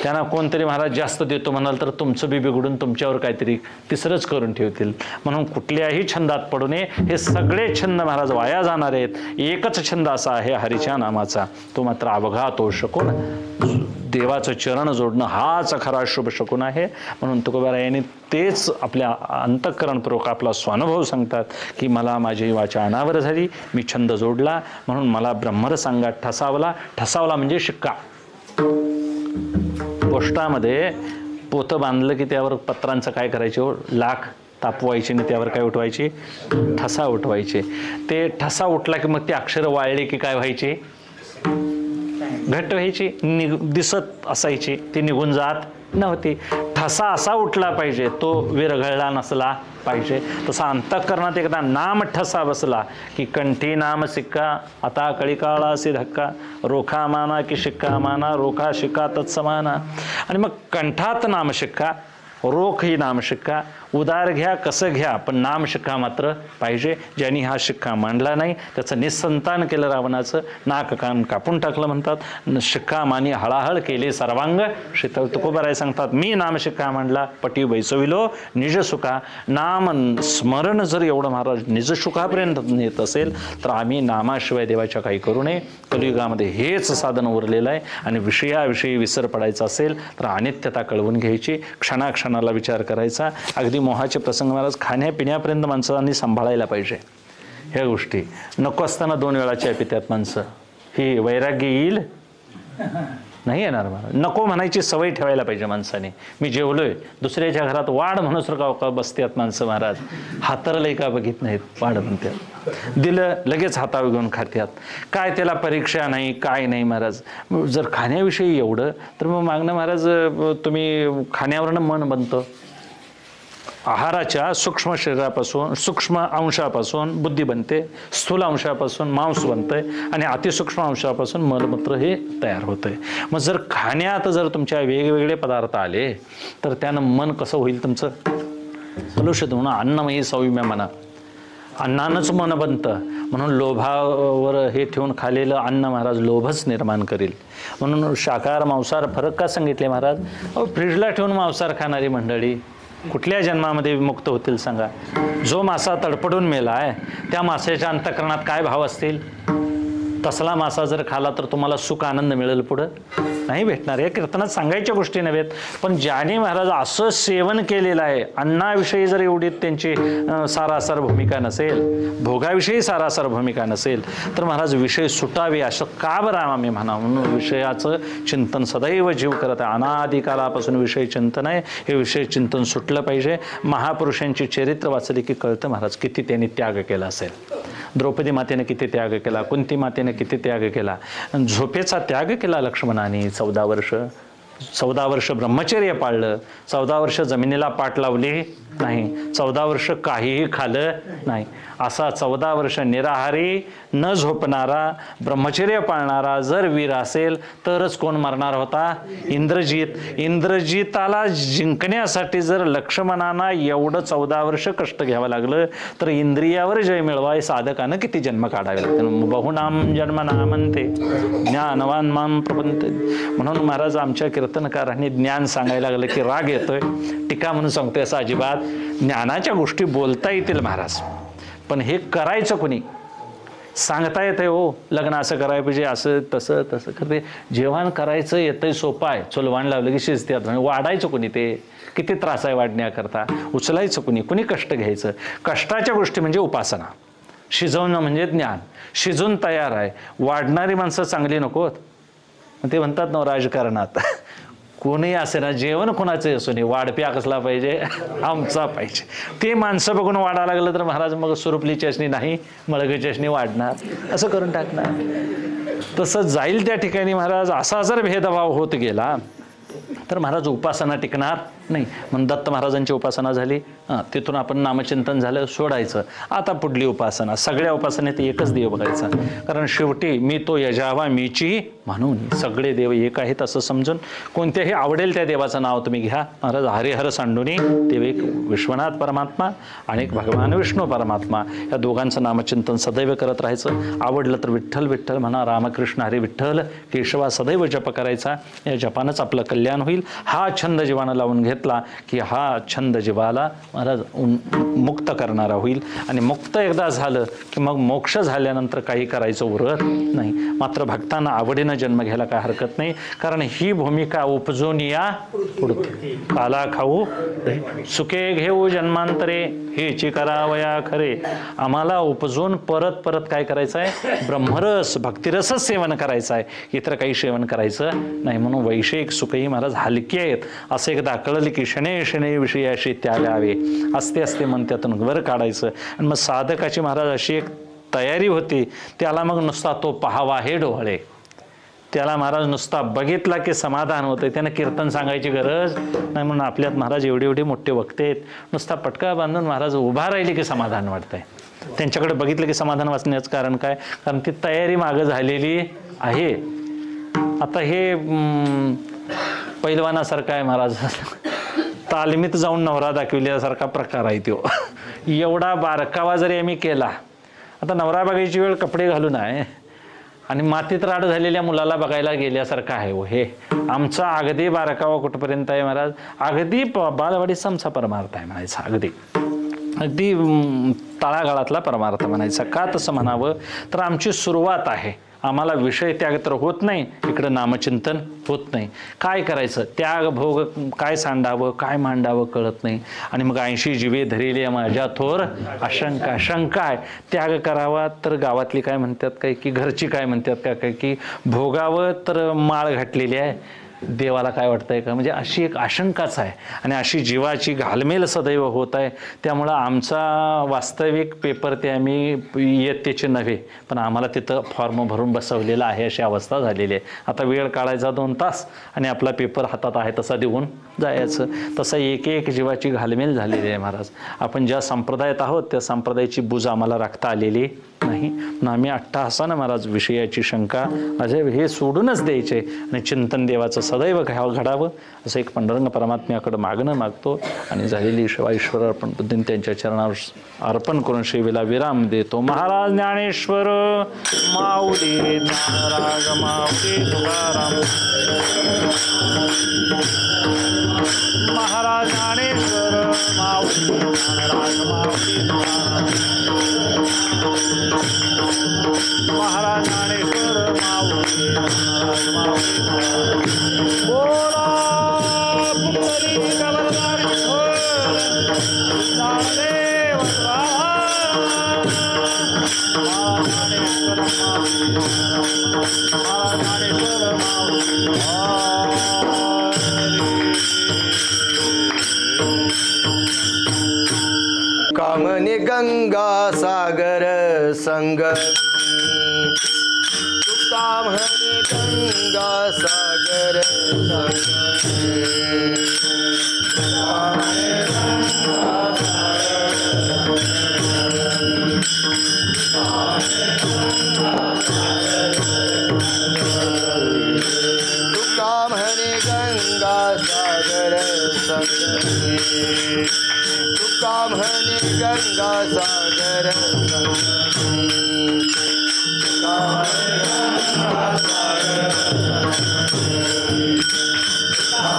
त्यांना कोणतरी महाराज जास्त देतो म्हणाल तर तुमचं बी बिघडून तुमच्यावर काहीतरी तिसरंच करून ठेवतील. म्हणून कुठल्याही छंदात पडू नये. हे सगळे छंद महाराज वाया जाणार आहेत. एकच छंद असा आहे हरीच्या नामाचा, तो मात्र अवघात होऊ शकून देवाचं चरण जोडणं हाच खरा शुभ शकून आहे. म्हणून तुकोबारायांनी तेच आपल्या अंतःकरणपूर्वक आपला स्वानुभव सांगतात की मला माझी वाचा अनावर झाली, मी छंद जोडला म्हणून मला ब्रह्मरसांगात ठसावला म्हणजे शिक्का. पोस्टामध्ये पोतं बांधलं की त्यावर पत्रांचं काय करायचे, लाख तापवायचे आणि त्यावर काय उठवायचे, ठसा उठवायचे. ते ठसा उठला की मग ते अक्षर वाळले की काय व्हायचे, घट्ट व्हायची, दिसत असायची, ती निघून जात नव्हती. ठसा असा उठला पाहिजे, तो विरघळला नसला पाहिजे. तसा अंतःकरणात एकदा नाम ठसा बसला की कंठी नाम सिक्का, आता कळिकाळा असे धक्का, रोखा माना की शिक्का माना, रोखा शिक्का तत्समाना. आणि मग कंठात नाम शिक्का, रोख ही नाम शिक्का, उदार घ्या कसं घ्या पण नाम शिक्का मात्र पाहिजे. ज्यांनी हा शिक्का मांडला नाही त्याचं निस्संतान केलं रावणाचं, नाक कान कापून टाकलं म्हणतात. शिक्का मानी हळाहळ केले सर्वांग शीतल. तुकोबाराय सांगतात मी नाम शिक्का मांडला पटी बैसविलो निज सुखा. नाम स्मरण जर एवढं महाराज निज सुखापर्यंत नेत असेल तर आम्ही नामाशिवाय देवाच्या काही करू नये. कलियुगामध्ये हेच साधन उरलेलं आहे. आणि विषयाविषयी विसर पडायचा असेल तर अनित्यता कळवून घ्यायची, क्षणाक्षणाला विचार करायचा. अगदी मोहाचे प्रसंग महाराज खाण्यापिण्यापर्यंत माणसांनी सांभाळायला पाहिजे ह्या गोष्टी. नको असताना 2 वेळा चहा पितात माणसं, ही वैराग्य येईल नाही येणार महाराज. नको म्हणायची सवय ठेवायला पाहिजे माणसाने. मी जेवलोय, दुसऱ्याच्या घरात वाढ म्हणूस का बसतात माणसं महाराज. हातरलंय का बघित नाहीत, वाढ म्हणतात. दिलं लगेच हातावर घेऊन खात्यात. काय त्याला परीक्षा नाही काय नाही महाराज. जर खाण्याविषयी एवढं तर मग मागणं महाराज तुम्ही खाण्यावरनं मन बनतं. आहाराच्या सूक्ष्म शरीरापासून सूक्ष्म अंशापासून बुद्धी बनते, स्थूल अंशापासून मांस बनतंय आणि अतिसूक्ष्म अंशापासून मलमूत्र हे तयार होतंय. मग जर खाण्यात जर तुमच्या वेगवेगळे पदार्थ आले तर त्यानं मन कसं होईल तुमचं कलुषित म्हणून अन्नमयी सौम्य म्हणा. अन्नानंच मन बनतं. म्हणून लोभावर हे ठेवून खाल्लेलं अन्न महाराज लोभच निर्माण करेल. म्हणून शाकाहार मांसाहार फरक का सांगितले महाराज? फ्रीजला ठेवून मांसाहार खाणारी मंडळी कुठल्या जन्मामध्ये मुक्त होतील सांगा? जो मासा तडपडून मेला आहे त्या माशाच्या अंतःकरणात काय भाव असतील? तसला मासा जर खाला तर तुम्हाला सुख आनंद मिळेल पुढं? नाही भेटणार. या कीर्तनात सांगायच्या गोष्टी नव्हेत. पण ज्याने महाराज असं सेवन केलेलं आहे, अन्नाविषयी जर एवढी त्यांची सारासार भूमिका नसेल, भोगाविषयी सारासार भूमिका नसेल तर महाराज विषय सुटावे असं का बरं आम्ही म्हणा. म्हणून विषयाचं चिंतन सदैव जीव करत आहे. अनादिकालापासून विषय चिंतन आहे. हे विषय चिंतन सुटलं पाहिजे. महापुरुषांची चरित्र वाचली की कळतं महाराज किती त्यांनी त्याग केला असेल. द्रौपदी मातेने किती त्याग केला, कुंती मातेने किती त्याग केला. झोपेचा त्याग केला लक्ष्मणाने. 14 वर्ष ब्रह्मचर्य पाळलं. 14 वर्ष जमिनीला पाठ लावली नाही. 14 वर्ष काहीही खाल्लं नाही. असा 14 वर्ष निराहारी न झोपणारा ब्रह्मचर्य पाळणारा जर वीर असेल तरच कोण मरणार होता? इंद्रजित. इंद्रजिताला जिंकण्यासाठी जर लक्ष्मणांना एवढं 14 वर्ष कष्ट घ्यावं लागलं तर इंद्रियावर जय मिळवाय साधकानं किती जन्म काढावे लागतात. बहुनाम जन्म नामंते ज्ञानवान माम प्रपंते. म्हणून महाराज आमच्या कीर्तनकारांनी ज्ञान सांगायला लागलं की राग येतोय. टीका म्हणून सांगतोय असं अजिबात. ज्ञानाच्या गोष्टी बोलता येतील महाराज, पण हे करायचं कोणी? सांगता येते हो लग्न असं करायला पाहिजे, असं तसं तसं करते. जेवण करायचं येतंय, सोपं आहे. चुलवाण लावलं की शिजते. वाढायचं कोणी, ते किती त्रास आहे वाढण्याकरता. उचलायचं कुणी कष्ट घ्यायचं. कष्टाच्या गोष्टी म्हणजे उपासना. शिजवणं म्हणजे ज्ञान. शिजून तयार आहे. वाढणारी माणसं चांगली नकोत. ते म्हणतात ना राजकारणात, कोणी असे ना, जेवण कोणाचे असो नाही, वाढप्या कसला पाहिजे, आमचा पाहिजे. ते माणसं बघून वाढा लागलं तर महाराज मग सुरुपली चष्णी नाही, मळगी चष्णी वाढणार, असं करून टाकणार. तसं जाईल त्या ठिकाणी महाराज. असा जर भेदभाव होत गेला तर महाराज उपासना टिकणार नाही. म्हणून दत्त महाराजांची उपासना झाली, तिथून आपण नामचिंतन झालं, सोडायचं. आता पुढली उपासना. सगळ्या उपासनेत एकच देव बघायचा, कारण शेवटी मी तो यजावा मीची म्हणून. सगळे देव एक आहेत असं समजून कोणत्याही आवडेल त्या देवाचं नाव तुम्ही घ्या. महाराज हरिहर सांडुनी देव एक विश्वनाथ परमात्मा आणि एक भगवान विष्णू परमात्मा, या दोघांचं नामचिंतन सदैव करत राहायचं. आवडलं तर विठ्ठल विठ्ठल म्हणा, रामकृष्ण हरी विठ्ठल केशवा सदैव जप करायचा. या जपानंच आपलं कल्याण होईल. हा छंद जीवानं लावून घेतला की हा छंद जीवाला महाराज मुक्त करणारा होईल. आणि मुक्त एकदा झालं की मग मोक्ष झाल्यानंतर काही करायचं उरत नाही. मात्र भक्तांना आवडीनं जन्म घ्यायला काय हरकत नाही, कारण ही भूमिका उपजून या पुढते. काला खाऊ सुखे घेऊ जन्मांतरे, हेची करावया खरे. आम्हाला उपजून परत परत काय करायचं आहे, ब्रह्मरस भक्तिरसच सेवन करायचं आहे, इतर काही सेवन करायचं नाही. म्हणून वैषयिक सुखही महाराज हलकी आहेत. असं एकदा कळलं की शने शने विषयाशी त्यागावे, असते असते मन त्यातून वर काढायचं. आणि मग साधकाची महाराज अशी एक तयारी होती, त्याला मग नुसता तो पहावा हे डोळे, त्याला महाराज नुसता बघितला की समाधान होतं. त्यानं कीर्तन सांगायची गरज नाही. म्हणून आपल्यात महाराज एवढे एवढे मोठे वक्ते आहेत, नुसता पटका बांधून महाराज उभा राहिली की समाधान वाटतंय. त्यांच्याकडे बघितलं की समाधान वाचण्याचं कारण काय, कारण ती तयारी मागं झालेली आहे. आता हे पैलवानासारखं आहे महाराज, तालमीत जाऊन नवरा दाखविल्यासारखा प्रकार आहे तो. एवढा बारकावा जरी आम्ही केला, आता नवरा बघायची वेळ कपडे घालून आहे आणि मातीत राड झालेल्या मुलाला बघायला गेल्यासारखं आहे हो हे. आमचा अगदी बारकावा कुठपर्यंत आहे महाराज, अगदी बालवाडीचा आमचा परमार्थ आहे म्हणायचा, अगदी तळागाळातला परमार्थ म्हणायचा. का तसं म्हणावं तर आमची सुरुवात आहे. आम्हाला विषय त्याग तर होत नाही, इकडं नामचिंतन होत नाही. काय करायचं, त्याग भोग काय सांडावं काय मांडावं कळत नाही. आणि मग 80 जीवे धरिले माझ्या थोर आशंका. शंका आहे, त्याग करावा तर गावातली काय म्हणतात काय, की घरची काय म्हणतात काय, की भोगावं तर माळ घातलेली आहे, देवाला काय वाटतंय का, म्हणजे अशी एक आशंकाच आहे. आणि अशी जीवाची घालमेल सदैव होत आहे. त्यामुळं आमचा वास्तविक पेपर ते आम्ही इयत्तेचे नव्हे, पण आम्हाला तिथं फॉर्म भरून बसवलेला आहे, अशी अवस्था झालेली आहे. आता वेळ काढायचा 2 तास आणि आपला पेपर हातात आहे तसा देऊन जायचं. तसं एक एक जीवाची घालमेल झालेली आहे महाराज. आपण ज्या संप्रदायात आहोत त्या संप्रदायाची बुज आम्हाला राखता आलेली नाही. पण आम्ही अट्टाहासानं महाराज विषयाची शंका अजय हे सोडूनच द्यायचे आणि चिंतन देवाचं सदैव घडावं असं एक पांडुरंग परमात्म्याकडे मागणं मागतो. आणि झालेली सेवा ईश्वर अर्पण बुद्धीने त्यांच्या चरणावर अर्पण करून सेवेला विराम देतो. महाराज ज्ञानेश्वर माऊली ज्ञानराज माऊली तुकाराम, महाराज ज्ञानेश्वर माऊली ज्ञानराज माऊली तुकाराम, महाराज ज्ञानेश्वर माऊली ज्ञानराज माऊली तुकाराम. बोला पुंडरी कवरदार ज्ञानदेव कामने गंगा सागर संगमी, तुका म्हणे गंगा सागर संगमी. तुका म्हणे गंगा सागर संगमी, तुका म्हणे गंगा सागर संगमी, तुका म्हणे गंगा सागर संगमी, तुका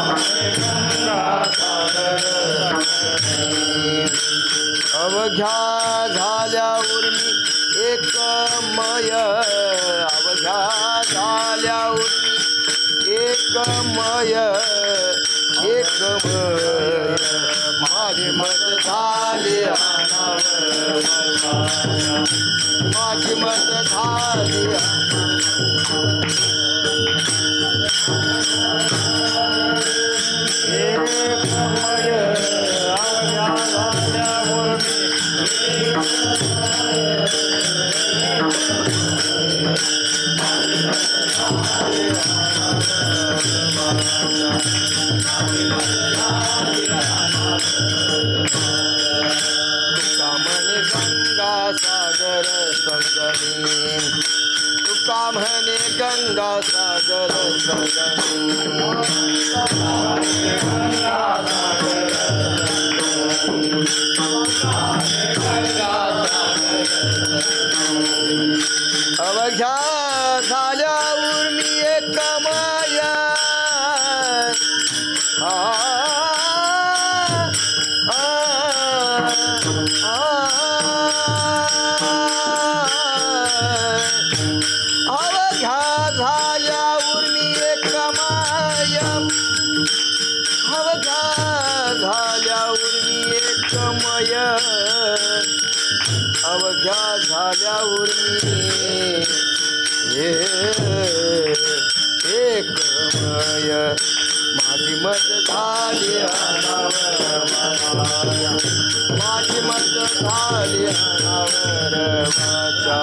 म्हणे गंगा सागर संगमी. अवघ्या झाल्यावर मी एक मन एकमय एकमय माझी मत झाली अनावर माझी मत झाली एकमय अवघ्या झाल्यावर तुका म्हणे गंगा सागर संगमी तुका म्हणे गंगा सागर अवघ्या झाल्यावर मी एकमय अवघ्या झाल्यावर मी एकमय अवघ्या झाल्यावर मी एकमय अवघ्या झाल्यावर मी एकमय माझी मत झाली अनावर माझी मत झाली अनावर माझ्या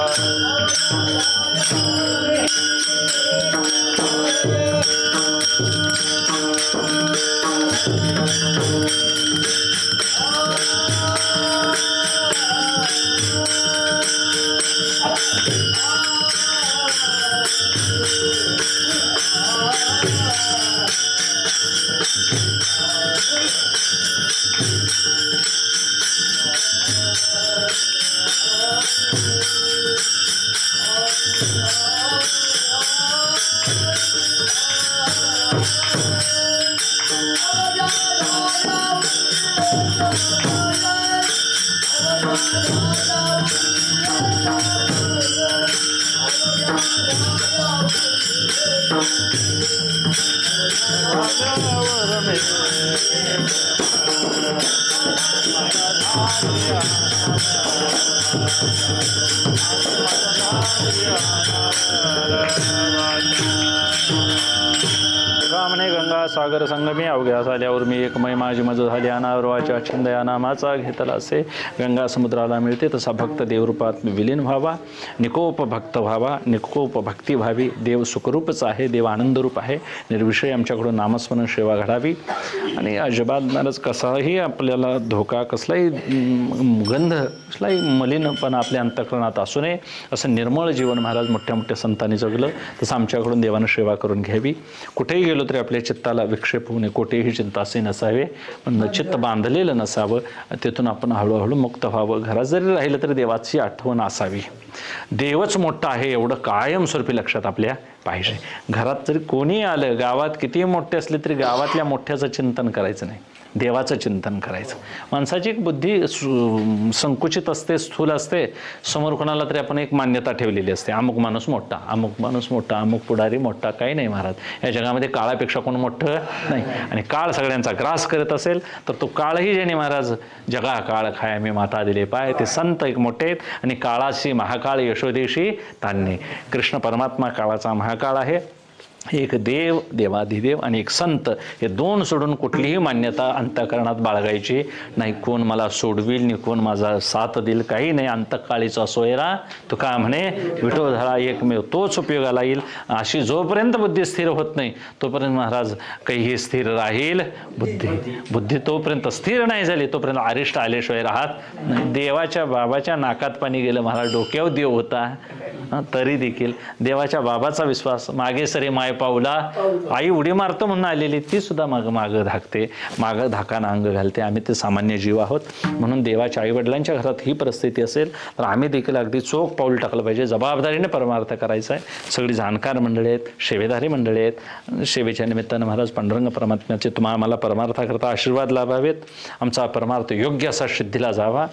म्हणे गंगा सागर संगमी अवघ्या झाल्यावर मी एकमय माझी मज झाली अनावरवाच्या छंद या नामाचा घेतला असे गंगा समुद्राला मिळते तसा भक्त देवरूपात विलीन व्हावा निकोप भक्त व्हावा निकोप भक्ती व्हावी देव सुखरूपच आहे देव आनंदरूप आहे निर्विषय आमच्याकडून नामस्मरण सेवा घडावी आणि अजिबात महाराज कसाही आपल्याला धोका कसलाही गंध कसलाही मलिनपण आपल्या अंतःकरणात असू नये असं निर्मळ जीवन महाराज मोठ्या मोठ्या संतांनी जगलं तसं आमच्याकडून देवानं सेवा करून घ्यावी कुठेही गेलो तरी आपल्या चित्ताला विक्षेप होऊ नये कोठेही चिंता असे नसावे पण चित्त बांधलेलं नसावं तिथून आपण हळूहळू मुक्त व्हावं घरात जरी राहिलं तरी देवाची आठवण असावी देवच मोठा आहे एवढं कायमस्वरूपी लक्षात आपल्या पाहिजे घरात जरी कोणी आलं गावात किती मोठे असले तरी गावातल्या मोठ्याचं चिंतन करायचं नाही देवाचं चिंतन करायचं माणसाची एक बुद्धी संकुचित असते स्थूल असते समोर कोणाला तरी आपण एक मान्यता ठेवलेली असते अमुक माणूस मोठा अमुक पुढारी मोठा काही नाही महाराज या जगामध्ये काळापेक्षा कोण मोठं नाही आणि काळ सगळ्यांचा ग्रास करत असेल तर तो काळही ज्याने महाराज जगा काळ खाया मी माता दिले पाय ते संत एक मोठे आहेत आणि काळाशी महाकाळ यशोदेशी तान्हे कृष्ण परमात्मा काळाचा महाकाळ आहे एक देव देवाधिदेव आणि एक संत हे दोन सोडून कुठलीही मान्यता अंतःकरणात बाळगायची नाही कोण मला सोडविल नि कोण माझा साथ देईल काही नाही अंतकाळीचा सोयरा तुका म्हणे विठोधळा एकमेव तोच उपयोगाला येईल अशी जोपर्यंत बुद्धी स्थिर होत नाही तोपर्यंत महाराज काही स्थिर राहील बुद्धी तोपर्यंत स्थिर नाही झाली तोपर्यंत अरिष्ट आल्याशिवाय राहत नाही देवाच्या बाबाच्या नाकात पाणी गेलं महाराज डोक्यावर देव होता तरी देखील देवाच्या बाबाचा विश्वास मागे सरी माय पावला आई उडी मारतो म्हणून आलेली ती सुद्धा मागं धाकते मागं धाकानं अंग घालते आम्ही ते सामान्य जीव आहोत म्हणून देवाच्या आईवडिलांच्या घरात ही परिस्थिती असेल तर आम्ही देखील अगदी चोख पाऊल टाकलं पाहिजे जबाबदारीने परमार्थ करायचा आहे सगळी जाणकार मंडळी आहेत सेवेदारी मंडळी आहेत सेवेच्या निमित्तानं महाराज पांडुरंग परमात्म्याचे तुम्हाला मला परमार्थाकरता आशीर्वाद लाभावेत आमचा परमार्थ योग्य असा सिद्धीला जावा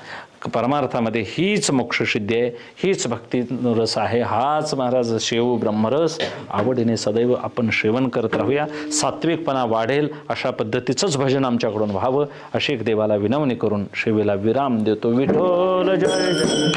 परमार्थामध्ये हीच मोक्षसिद्धी आहे, हीच भक्ती रस आहे, हाच महाराज शेव ब्रह्मरस आवडीने सदैव आपण सेवन करत राहूया. सात्विकपणा वाढेल अशा पद्धतीचंच भजन आमच्याकडून व्हावं अशी एक देवाला विनवणी करून सेवेला विराम देतो. विठ्ठल जय जय.